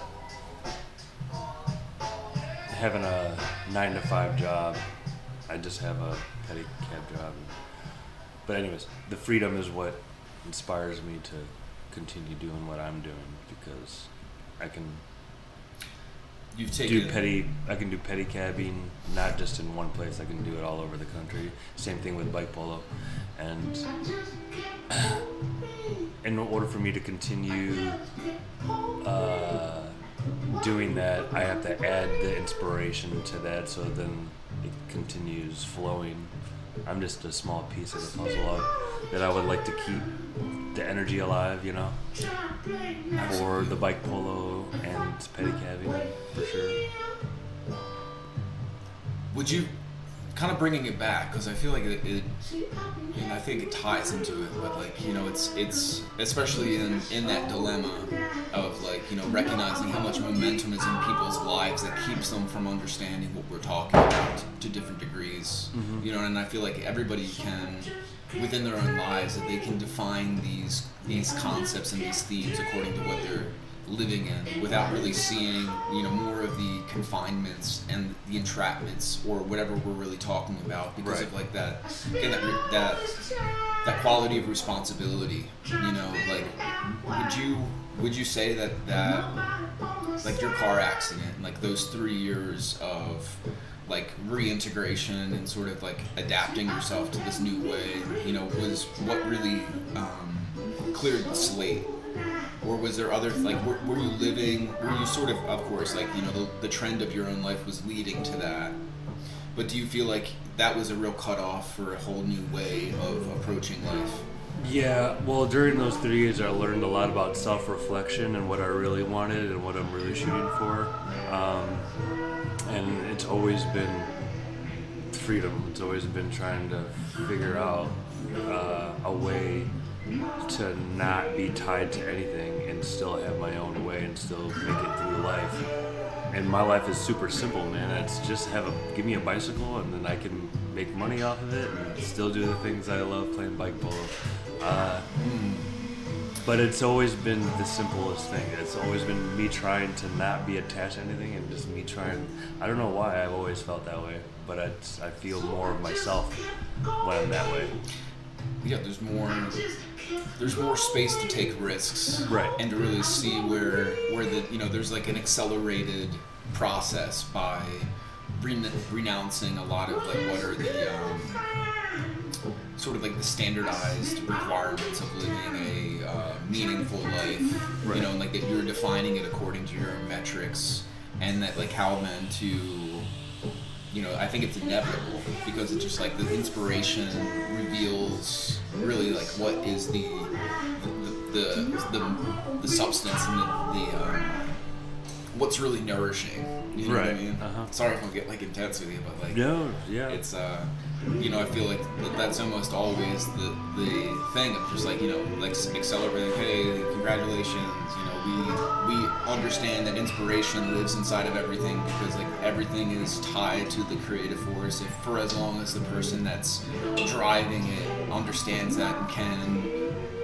[SPEAKER 3] having a 9-to-5 job, I just have a petty cab job. But anyways, the freedom is what inspires me to continue doing what I'm doing, because I can I can do petty cabbing, not just in one place. I can do it all over the country. Same thing with bike polo. And in order for me to continue doing that, I have to add the inspiration to that, so then it continues flowing. I'm just a small piece of the puzzle that I would like to keep the energy alive, for the bike polo and petty cabbing, for sure.
[SPEAKER 2] Would you, kind of bringing it back, because I feel like it and I think it ties into it, but like, it's especially in that dilemma of like, recognizing how much momentum is in people's lives that keeps them from understanding what we're talking about to different degrees. Mm-hmm. And I feel like everybody can, within their own lives, that they can define these concepts and these themes according to what they're living in, without really seeing more of the confinements and the entrapments or whatever we're really talking about, because of like that, again, that quality of responsibility. Like, would you say that like your car accident, like those 3 years of like reintegration and sort of like adapting yourself to this new way, was what really cleared the slate? Or was there other, like, were you sort of course, like, the trend of your own life was leading to that, but do you feel like that was a real cutoff for a whole new way of approaching life?
[SPEAKER 3] Yeah, well, during those 3 years, I learned a lot about self-reflection and what I really wanted and what I'm really shooting for. And it's always been freedom. It's always been trying to figure out a way to not be tied to anything and still have my own way and still make it through life. And my life is super simple, man. It's just give me a bicycle and then I can make money off of it and still do the things I love, playing bike polo. But it's always been the simplest thing. It's always been me trying to not be attached to anything and just me trying. I don't know why I've always felt that way, but I feel more of myself when I'm that way.
[SPEAKER 2] Yeah, there's more space to take risks,
[SPEAKER 3] right?
[SPEAKER 2] And to really see where there's like an accelerated process by renouncing a lot of like what are the sort of like the standardized requirements of living a meaningful life,
[SPEAKER 3] right.
[SPEAKER 2] And like that you're defining it according to your own metrics, and that like how then to, I think it's inevitable because it's just like the inspiration reveals really like what is the substance and the what's really nourishing. You know
[SPEAKER 3] right.
[SPEAKER 2] what I mean?
[SPEAKER 3] Uh-huh.
[SPEAKER 2] Sorry if I get like intense with you, but like
[SPEAKER 3] no, yeah,
[SPEAKER 2] it's I feel like that's almost always the thing of just like like accelerate. Hey, congratulations! We understand that inspiration lives inside of everything because like everything is tied to the creative force. For as long as the person that's driving it understands that and can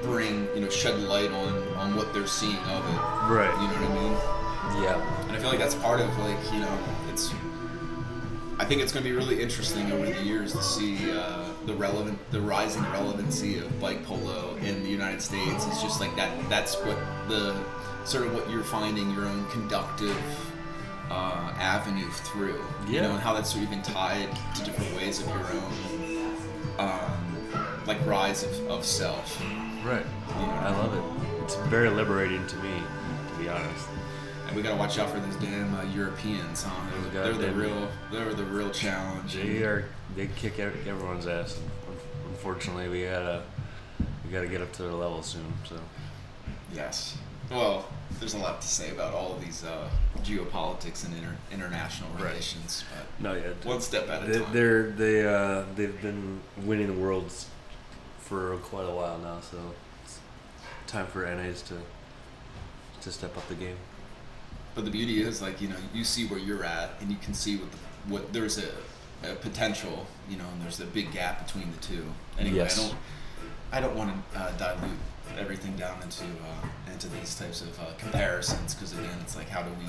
[SPEAKER 2] bring shed light on what they're seeing of it.
[SPEAKER 3] right.
[SPEAKER 2] You know what I mean?
[SPEAKER 3] Yeah.
[SPEAKER 2] And I feel like that's part of like I think it's going to be really interesting over the years to see the rising relevancy of bike polo in the United States. It's just like that's what the sort of what you're finding your own conductive avenue through.
[SPEAKER 3] Yeah.
[SPEAKER 2] And how that's sort of been tied to different ways of your own like rise of self.
[SPEAKER 3] Right. I love it. It's very liberating to me, to be honest.
[SPEAKER 2] And we gotta watch out for those damn Europeans, huh? They're the real challenge.
[SPEAKER 3] They kick everyone's ass. Unfortunately, we gotta get up to their level soon. So.
[SPEAKER 2] Yes. Well, there's a lot to say about all of these geopolitics and international relations, but
[SPEAKER 3] no, yeah,
[SPEAKER 2] one step at a time.
[SPEAKER 3] They've been winning the worlds for quite a while now, so it's time for NAs to step up the game.
[SPEAKER 2] But the beauty is, like, you see where you're at, and you can see what there's a potential, and there's a big gap between the two. Anyway,
[SPEAKER 3] yes.
[SPEAKER 2] I don't want to dilute everything down into these types of comparisons, because again, it's like, how do we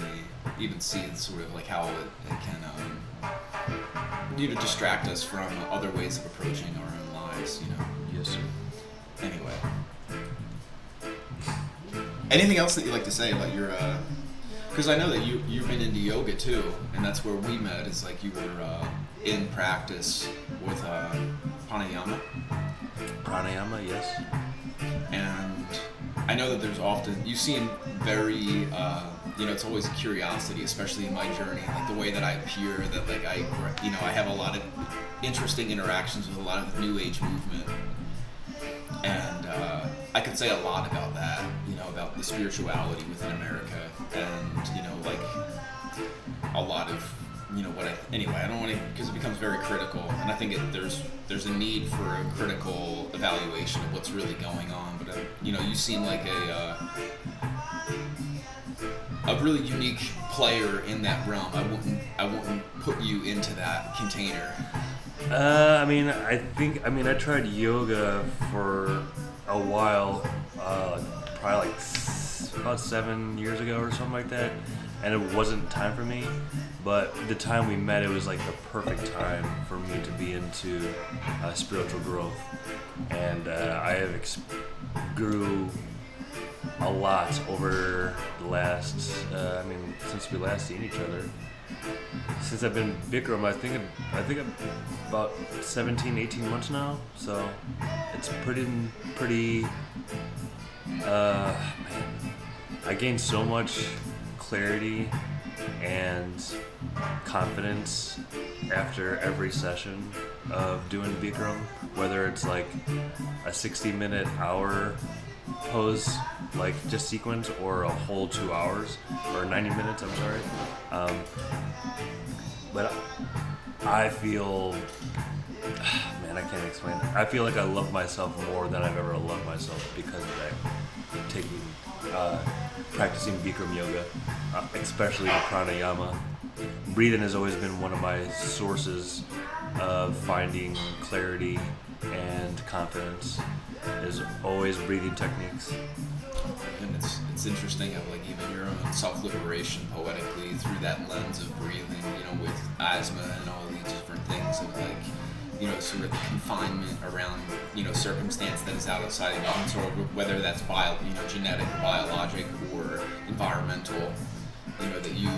[SPEAKER 2] even see sort of like how it can distract us from other ways of approaching our own lives,
[SPEAKER 3] Yes, sir.
[SPEAKER 2] Anyway, anything else that you'd like to say about your? Because I know that you've been into yoga too, and that's where we met. Is like you were in practice with pranayama.
[SPEAKER 3] Pranayama, yes.
[SPEAKER 2] And I know that there's often you seem very it's always a curiosity, especially in my journey, like the way that I appear, that like I have a lot of interesting interactions with a lot of the New Age movement, and I could say a lot about that, about the spirituality within America, and like a lot of I don't want to, because it becomes very critical, and I think there's a need for a critical evaluation of what's really going on. But you seem like a really unique player in that realm. I wouldn't put you into that container.
[SPEAKER 3] I tried yoga for a while, probably like about 7 years ago or something like that, and it wasn't time for me. But the time we met, it was like the perfect time for me to be into spiritual growth, and I have grew a lot over the last, since we last seen each other. Since I've been Bikram, I think I'm about 17, 18 months now. So it's pretty. Man, I gained so much clarity and confidence after every session of doing Bikram, whether it's like a 60-minute hour pose, like just sequence, or a whole 2 hours, or 90 minutes, I'm sorry. But I feel, man, I can't explain it. I feel like I love myself more than I've ever loved myself because of that. Practicing Bikram yoga, especially the pranayama. Breathing has always been one of my sources of finding clarity and confidence. Is always breathing techniques.
[SPEAKER 2] And it's interesting how like even your own self-liberation poetically through that lens of breathing, with asthma and all these different things of like, sort of confinement around, circumstance that is outside of your control, whether that's genetic or biologic or environmental, that you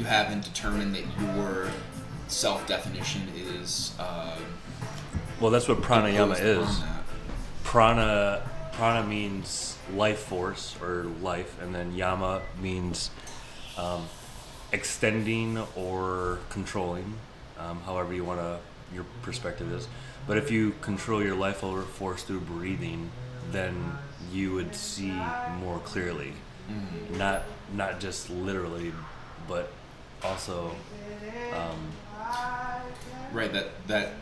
[SPEAKER 2] haven't determined that your self-definition is
[SPEAKER 3] well, that's what pranayama is.
[SPEAKER 2] that.
[SPEAKER 3] Prana means life force or life, and then yama means extending or controlling, however your perspective is. But if you control your life force through breathing, then you would see more clearly. Not just literally, but also
[SPEAKER 2] right, that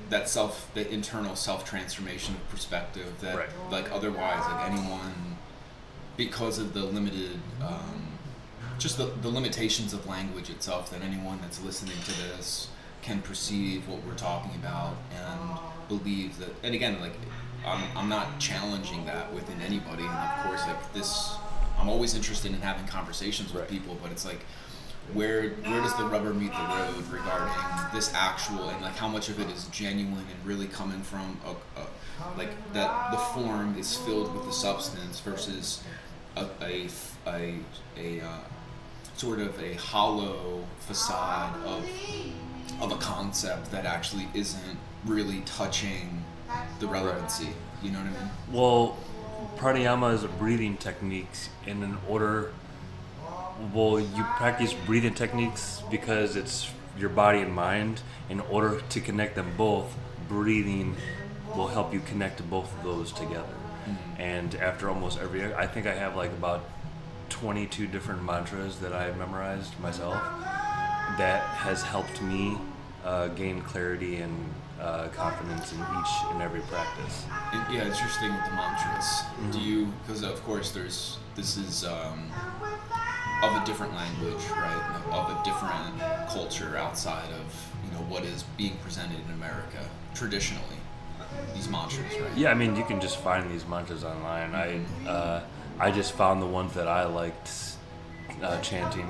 [SPEAKER 2] internal self-transformation of perspective that
[SPEAKER 3] right.
[SPEAKER 2] like otherwise like anyone, because of the limited just the limitations of language itself, that anyone that's listening to this can perceive what we're talking about and believe that. And again, like I'm not challenging that within anybody, and of course like this, I'm always interested in having conversations with
[SPEAKER 3] right.
[SPEAKER 2] people, but it's like where does the rubber meet the road regarding this actual, and like how much of it is genuine and really coming from like that the form is filled with the substance versus a sort of a hollow facade of a concept that actually isn't really touching the relevancy. You know what I mean?
[SPEAKER 3] Well, pranayama is a breathing technique, and in order, you practice breathing techniques because it's your body and mind. In order to connect them both, breathing will help you connect both of those together. Mm-hmm. And after almost I think I have like about 22 different mantras that I've memorized myself. That has helped me gain clarity and confidence in each and every practice.
[SPEAKER 2] Yeah, it's interesting with the mantras. Mm-hmm. Do you, because of course this is of a different language, right? Of a different culture outside of what is being presented in America traditionally. These mantras, right?
[SPEAKER 3] Yeah, I mean you can just find these mantras online. I just found the ones that I liked chanting,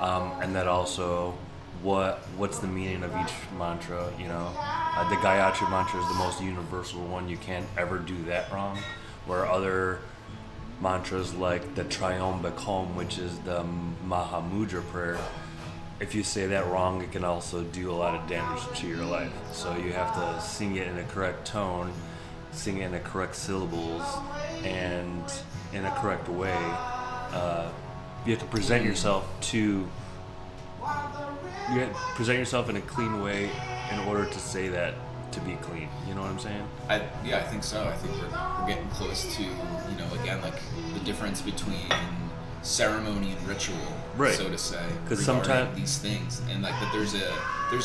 [SPEAKER 3] and that also what's the meaning of each mantra. The Gayatri mantra is the most universal one. You can't ever do that wrong. Where other mantras like the Triambakam, which is the Mahamudra prayer, if you say that wrong, it can also do a lot of damage to your life. So you have to sing it in a correct tone, sing it in the correct syllables, and in a correct way. You have to present yourself in a clean way in order to say that to be clean. You know what I'm saying?
[SPEAKER 2] I think so. I think we're getting close to, again, like the difference between ceremony and ritual,
[SPEAKER 3] right,
[SPEAKER 2] so to say,
[SPEAKER 3] because
[SPEAKER 2] sometimes these things, and like that there's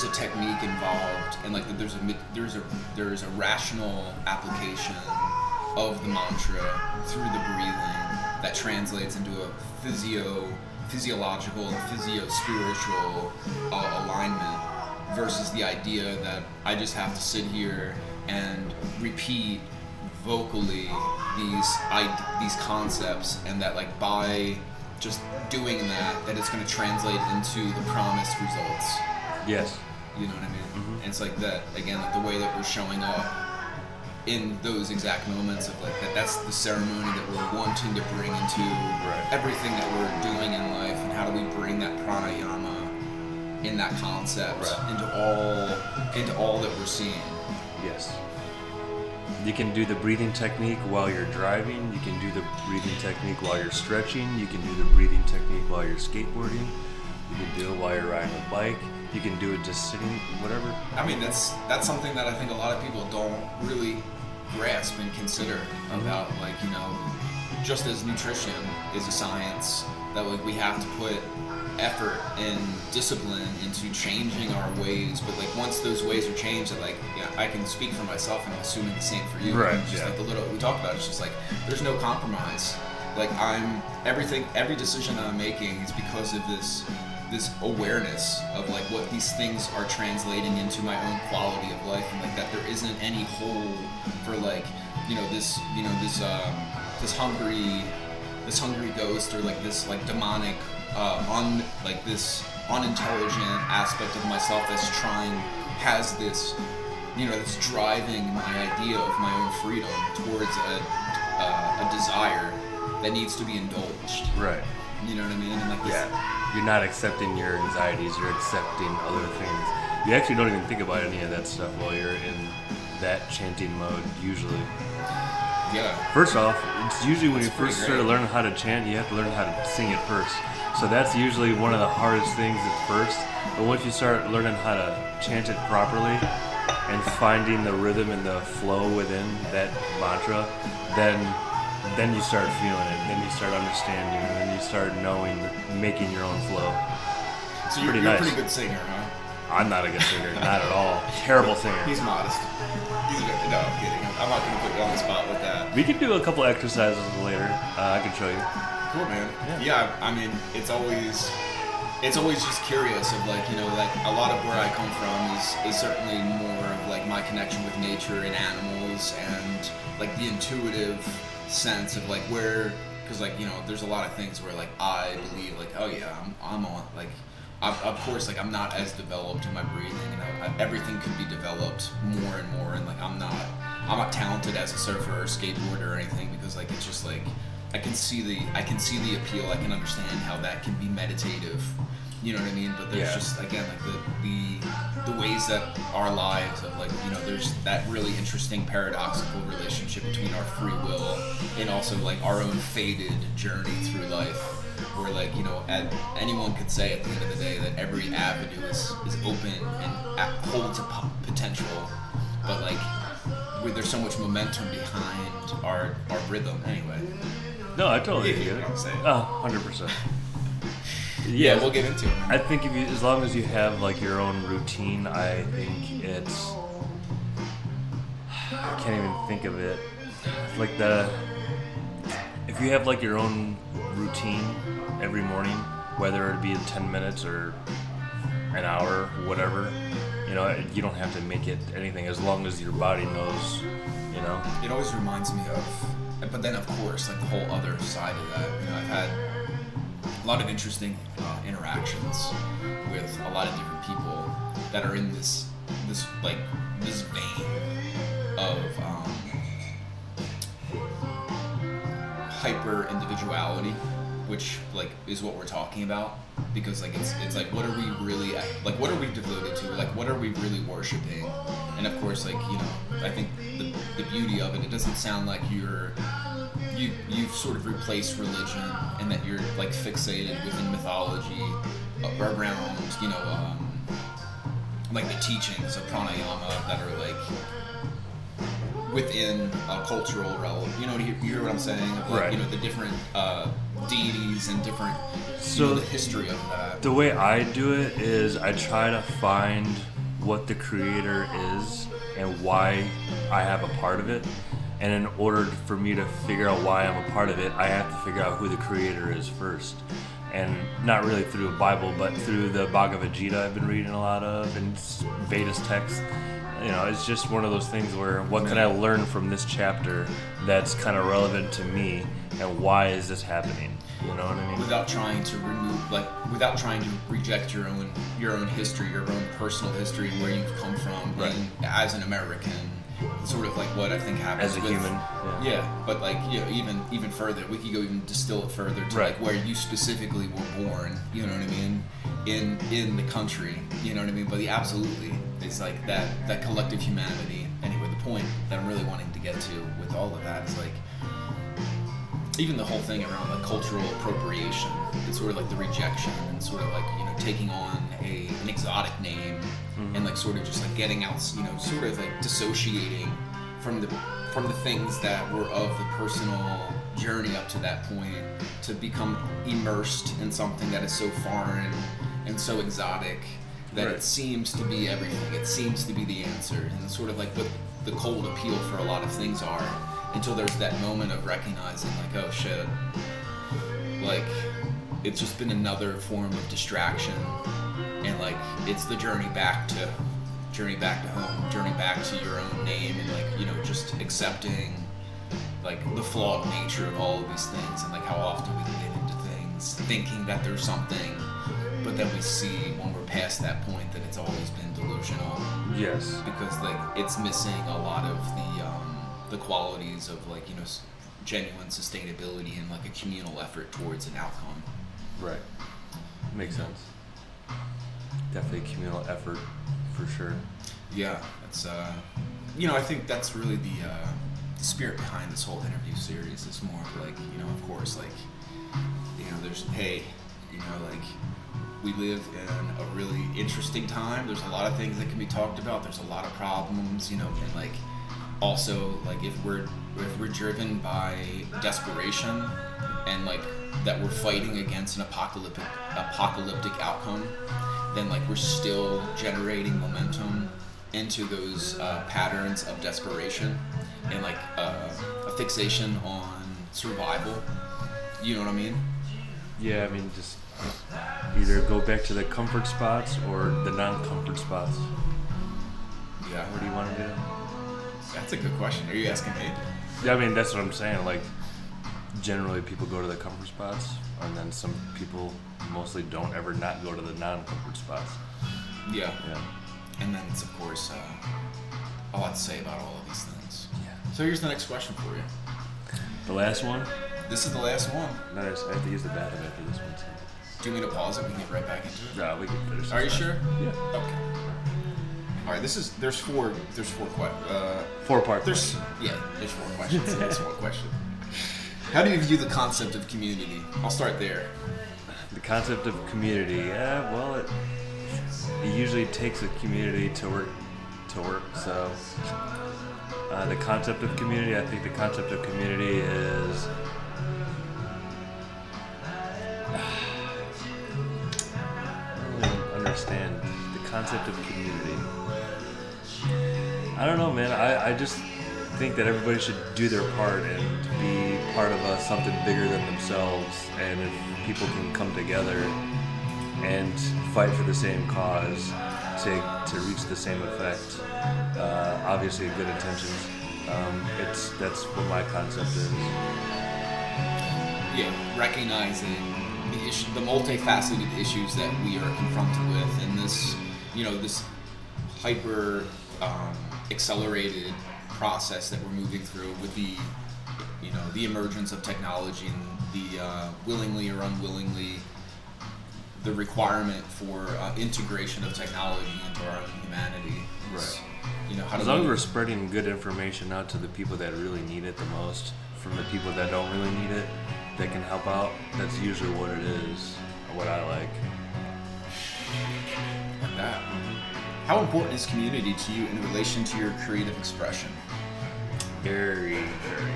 [SPEAKER 2] a technique involved, and like that there's a rational application of the mantra through the breathing that translates into a physiological and physio-spiritual alignment, versus the idea that I just have to sit here and repeat vocally these concepts, and that like by just doing that it's going to translate into the promised results.
[SPEAKER 3] Yes.
[SPEAKER 2] You know what I mean?
[SPEAKER 3] Mm-hmm.
[SPEAKER 2] And it's like that again, like the way that we're showing up in those exact moments of like that's the ceremony that we're wanting to bring into everything that we're doing in life, and how do we bring that pranayama in that concept into all that we're seeing.
[SPEAKER 3] Yes. You can do the breathing technique while you're driving. You can do the breathing technique while you're stretching. You can do the breathing technique while you're skateboarding. You can do it while you're riding a bike. You can do it just sitting, whatever.
[SPEAKER 2] I mean, that's something that I think a lot of people don't really grasp and consider about, like, you know, just as nutrition is a science, that like we have to put effort and discipline into changing our ways, but like once those ways are changed, that like, yeah, I can speak for myself, and I'm assuming the same for you.
[SPEAKER 3] Right.
[SPEAKER 2] Just like the little we talked about, it's just like there's no compromise. Like every decision that I'm making is because of this awareness of like what these things are translating into my own quality of life, and like that there isn't any hole for like, you know, this hungry ghost, or like this like demonic this unintelligent aspect of myself has this, you know, that's driving my idea of my own freedom towards a desire that needs to be indulged.
[SPEAKER 3] Right.
[SPEAKER 2] You know what I mean? And like this,
[SPEAKER 3] You're not accepting your anxieties, you're accepting other things. You actually don't even think about any of that stuff while you're in that chanting mode, usually.
[SPEAKER 2] Yeah.
[SPEAKER 3] First off, it's usually when you
[SPEAKER 2] That's pretty
[SPEAKER 3] first start
[SPEAKER 2] great.
[SPEAKER 3] learning how to chant, you have to learn how to sing it first. So that's usually one of the hardest things at first. But once you start learning how to chant it properly and finding the rhythm and the flow within that mantra, then you start feeling it, then you start understanding, and then you start knowing, making your own flow.
[SPEAKER 2] So you're
[SPEAKER 3] nice.
[SPEAKER 2] a pretty good singer, huh?
[SPEAKER 3] I'm not a good singer, not at all. Terrible singer.
[SPEAKER 2] He's modest. No, I'm kidding. I'm not gonna put you on the spot with that.
[SPEAKER 3] We could do a couple exercises later. I can show you.
[SPEAKER 2] Cool, man. Yeah, I mean, it's always just curious of like, you know, like a lot of where I come from is certainly more of like my connection with nature and animals, and like the intuitive sense of like where, because like, you know, there's a lot of things where like I believe like, oh yeah, I'm on like, of course, like I'm not as developed in my breathing, you know, everything could be developed more and more, and like I'm not talented as a surfer or skateboarder or anything, because like it's just like I can see the appeal. I can understand how that can be meditative, you know what I mean? But there's just, again, like the ways that our lives of like, you know, there's that really interesting paradoxical relationship between our free will and also like our own fated journey through life, where like, you know, anyone could say at the end of the day that every avenue is open and holds a potential, but like there's so much momentum behind our rhythm anyway.
[SPEAKER 3] No, I totally
[SPEAKER 2] You
[SPEAKER 3] get
[SPEAKER 2] know
[SPEAKER 3] it.
[SPEAKER 2] what I'm saying?
[SPEAKER 3] Oh, 100%.
[SPEAKER 2] Yeah, we'll get into it, man.
[SPEAKER 3] I think as long as you have like your own routine, I think it's, I can't even think of it. Like if you have like your own routine every morning, whether it be 10 minutes or an hour, whatever, you know, you don't have to make it anything, as long as your body knows, you know.
[SPEAKER 2] It always reminds me of, but then of course, like the whole other side of that, you know, I've had a lot of interesting interactions with a lot of different people that are in this vein of hyper individuality, which like is what we're talking about, because like it's like, what are we really like, what are we devoted to, like what are we really worshiping? And of course, like, you know, I think the beauty of it doesn't sound like you've sort of replaced religion, and that you're like fixated within mythology around, you know, like the teachings of pranayama that are like within a cultural relevance. You know, you hear what I'm saying? Of like,
[SPEAKER 3] Right.
[SPEAKER 2] You know, the different deities and different,
[SPEAKER 3] So
[SPEAKER 2] you know, the history of that.
[SPEAKER 3] the way I do it is I try to find what the creator is and why I have a part of it. And in order for me to figure out why I'm a part of it, I have to figure out who the creator is first. And not really through a Bible, but through the Bhagavad Gita I've been reading a lot of, and Vedas text. You know, it's just one of those things where, what can I learn from this chapter that's kind of relevant to me, and why is this happening? You know what I mean?
[SPEAKER 2] Without trying to without trying to reject your own history, your own personal history, and where you've come from,
[SPEAKER 3] Right.
[SPEAKER 2] and as an American, sort of like what I think happens
[SPEAKER 3] As a
[SPEAKER 2] with,
[SPEAKER 3] human.
[SPEAKER 2] yeah, but like, you know, even further, we could go even distill it further to
[SPEAKER 3] Right.
[SPEAKER 2] like where you specifically were born, you know what I mean, in the country, you know what I mean. But absolutely, it's like that collective humanity. Anyway, the point that I'm really wanting to get to with all of that is like even the whole thing around like cultural appropriation and sort of like the rejection and sort of like, you know, taking on an exotic name and like sort of just like getting out, you know, sort of like dissociating from the things that were of the personal journey up to that point to become immersed in something that is so foreign and so exotic that
[SPEAKER 3] Right.
[SPEAKER 2] it seems to be everything. It seems to be the answer, and it's sort of like what the cold appeal for a lot of things are, until there's that moment of recognizing like, oh shit, like it's just been another form of distraction, and like it's the journey back to home, journey back to your own name, and like, you know, just accepting like the flawed nature of all of these things, and like how often we can get into things thinking that there's something, but then we see when we're past that point that it's always been delusional.
[SPEAKER 3] Yes.
[SPEAKER 2] Because like it's missing a lot of the qualities of like, you know, genuine sustainability and like a communal effort towards an outcome.
[SPEAKER 3] Right. Makes sense. Definitely communal effort, for sure.
[SPEAKER 2] Yeah, it's you know, I think that's really the spirit behind this whole interview series. Is more of like, you know, of course, like, you know, there's, hey, you know, like we live in a really interesting time. There's a lot of things that can be talked about. There's a lot of problems, you know, and like also like if we're driven by desperation and like that we're fighting against an apocalyptic outcome, then like we're still generating momentum into those patterns of desperation and like a fixation on survival. You know what I mean?
[SPEAKER 3] Yeah, I mean, just either go back to the comfort spots or the non-comfort spots.
[SPEAKER 2] Yeah.
[SPEAKER 3] What do you want to do?
[SPEAKER 2] That's a good question. Are you asking me?
[SPEAKER 3] Yeah, I mean, that's what I'm saying. Like, generally people go to the comfort spots, and then some people mostly don't ever not go to the non-comfort spots.
[SPEAKER 2] Yeah.
[SPEAKER 3] Yeah.
[SPEAKER 2] And then it's, of course, a lot to say about all of these things.
[SPEAKER 3] Yeah.
[SPEAKER 2] So here's the next question for you.
[SPEAKER 3] The last one?
[SPEAKER 2] This is the last one.
[SPEAKER 3] Nice. I have to use the bathroom after this one, too.
[SPEAKER 2] Do you want me to pause it? We can get right back into it.
[SPEAKER 3] No, we can finish.
[SPEAKER 2] Are you
[SPEAKER 3] this
[SPEAKER 2] sure?
[SPEAKER 3] one. Yeah.
[SPEAKER 2] Okay. All right. There's four questions.
[SPEAKER 3] 4-part.
[SPEAKER 2] There's 4 questions. There's 1 question. How do you view the concept of community? I'll start there.
[SPEAKER 3] The concept of community. Yeah, well, it usually takes a community to work. So, the concept of community. I think the concept of community is. I don't really understand the concept of community. I don't know, man. I just think that everybody should do their part and be part of something bigger than themselves. And if people can come together and fight for the same cause to reach the same effect, obviously good intentions. That's what my concept is.
[SPEAKER 2] Yeah, recognizing the multifaceted issues that we are confronted with, and this, you know, this hyper accelerated process that we're moving through with the, you know, the emergence of technology and the willingly or unwillingly the requirement for integration of technology into our own humanity.
[SPEAKER 3] Right.
[SPEAKER 2] You know, how
[SPEAKER 3] As
[SPEAKER 2] do
[SPEAKER 3] long as
[SPEAKER 2] we,
[SPEAKER 3] we're spreading good information out to the people that really need it the most, from the people that don't really need it, that can help out, that's usually what it is, or what I like.
[SPEAKER 2] like that. How important is community to you in relation to your creative expression?
[SPEAKER 3] Very, very,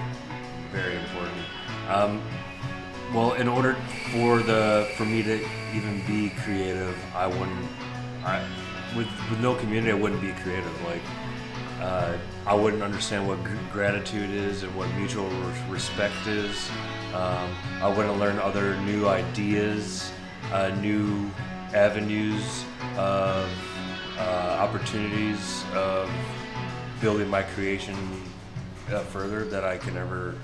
[SPEAKER 3] very important. Well, in order for me to even be creative, with no community, I wouldn't be creative. Like, I wouldn't understand what gratitude is and what mutual respect is. I wouldn't learn other new ideas, new avenues of opportunities of building my creation further that I can ever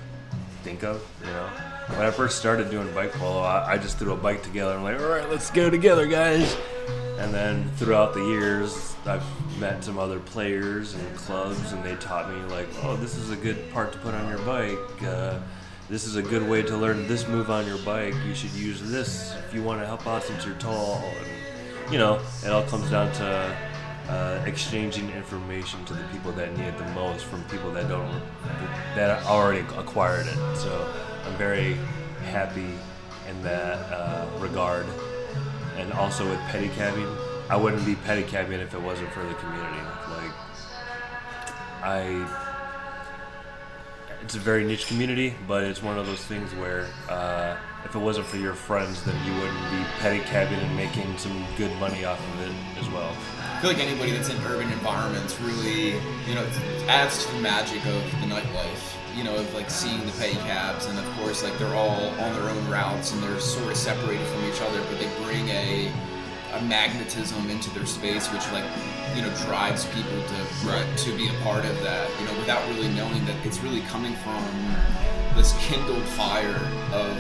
[SPEAKER 3] think of, you know. When I first started doing bike polo, I just threw a bike together and I'm like, all right, let's go together, guys. And then throughout the years, I've met some other players and clubs, and they taught me like, oh, this is a good part to put on your bike. This is a good way to learn this move on your bike. You should use this if you want to help out since you're tall. And, you know, it all comes down to exchanging information to the people that need it the most from people that already acquired it. So I'm very happy in that regard. And also with pedicabbing, I wouldn't be pedicabbing if it wasn't for the community. It's a very niche community, but it's one of those things where if it wasn't for your friends, then you wouldn't be pedicabbing and making some good money off of it as well.
[SPEAKER 2] I feel like anybody that's in urban environments really, you know, adds to the magic of the nightlife. You know, of like seeing the pedicabs, and of course, like they're all on their own routes and they're sort of separated from each other, but they bring a magnetism into their space, which like, you know, drives people to be a part of that. You know, without really knowing that it's really coming from this kindled fire of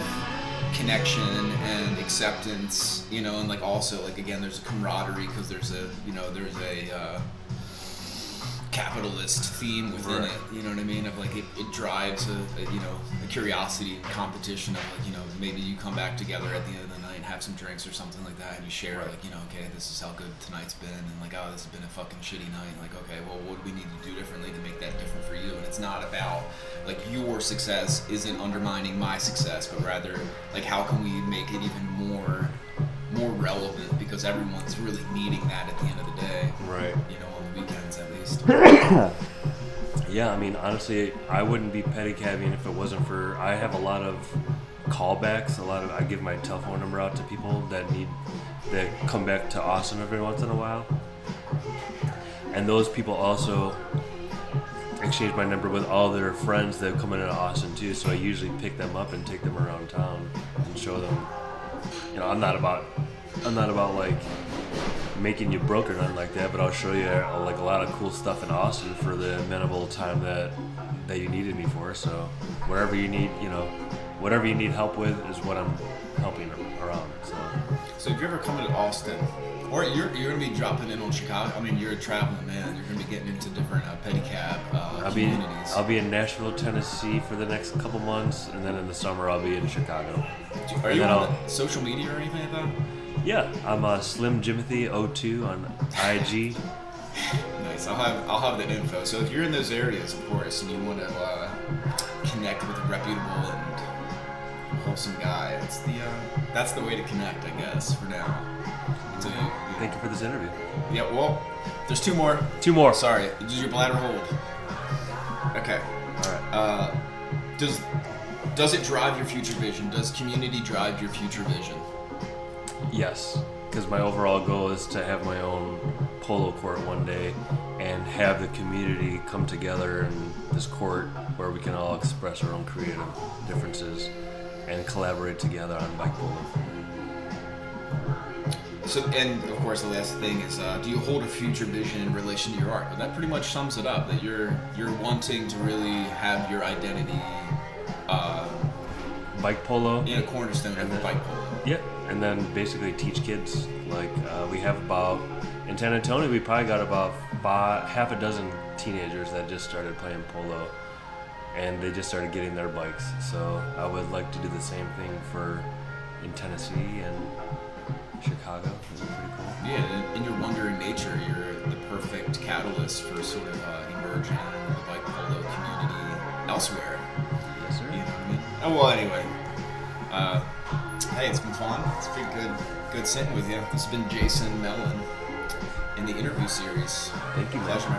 [SPEAKER 2] connection and acceptance. You know, and like also like again, there's a camaraderie because there's a capitalist theme within it, you know what I mean? Of like it drives a curiosity and competition of like, you know, maybe you come back together at the end of the night and have some drinks or something like that, and you share like, you know, okay, this is how good tonight's been, and like, oh, this has been a fucking shitty night. Like, okay, well, what do we need to do differently to make that different for you? And it's not about like your success isn't undermining my success, but rather like how can we make it even more relevant, because everyone's really needing that at the end of the day.
[SPEAKER 3] Right.
[SPEAKER 2] You know, on the weekends at least.
[SPEAKER 3] Yeah, I mean, honestly, I wouldn't be pedicabbing if it wasn't for. I have a lot of callbacks. I give my telephone number out to people that come back to Austin every once in a while, and those people also exchange my number with all their friends that come into Austin too. So I usually pick them up and take them around town and show them. You know, I'm not about like making you broke or nothing like that, but I'll show you like a lot of cool stuff in Austin for the minimal time that you needed me for. So whatever you need help with is what I'm helping around.
[SPEAKER 2] So if you're ever coming to Austin, or you're gonna be dropping in on Chicago, I mean, you're a traveling man. You're gonna be getting into different pedicab communities.
[SPEAKER 3] I'll be in Nashville, Tennessee for the next couple months, and then in the summer I'll be in Chicago.
[SPEAKER 2] Are you on social media or anything like that?
[SPEAKER 3] Yeah, I'm Slim Jimothy02 on IG.
[SPEAKER 2] Nice. I'll have the info. So if you're in those areas, of course, and you want to connect with a reputable and wholesome guy, that's the way to connect, I guess, for now. So
[SPEAKER 3] thank you for this interview.
[SPEAKER 2] Yeah. Well, there's two more. Sorry. Does your bladder hold? Okay.
[SPEAKER 3] All right.
[SPEAKER 2] Does it drive your future vision? Does community drive your future vision?
[SPEAKER 3] Yes, because my overall goal is to have my own polo court one day and have the community come together in this court where we can all express our own creative differences and collaborate together on bike polo.
[SPEAKER 2] So, and of course, the last thing is, do you hold a future vision in relation to your art? But that pretty much sums it up. That you're wanting to really have your identity.
[SPEAKER 3] Bike polo.
[SPEAKER 2] In a cornerstone of the bike polo.
[SPEAKER 3] Yeah, and then basically teach kids. Like we have about in San Antonio, we probably got about half a dozen teenagers that just started playing polo, and they just started getting their bikes. So I would like to do the same thing in Tennessee and Chicago. Is pretty cool.
[SPEAKER 2] Yeah, in your wandering nature, you're the perfect catalyst for sort of emerging in the bike polo community elsewhere.
[SPEAKER 3] Yes, sir.
[SPEAKER 2] You know what I mean? Oh, well, anyway. Hey, it's been fun. It's been good sitting with you. This has been Jason Mellon in the interview series.
[SPEAKER 3] Thank you,
[SPEAKER 2] Pleasure.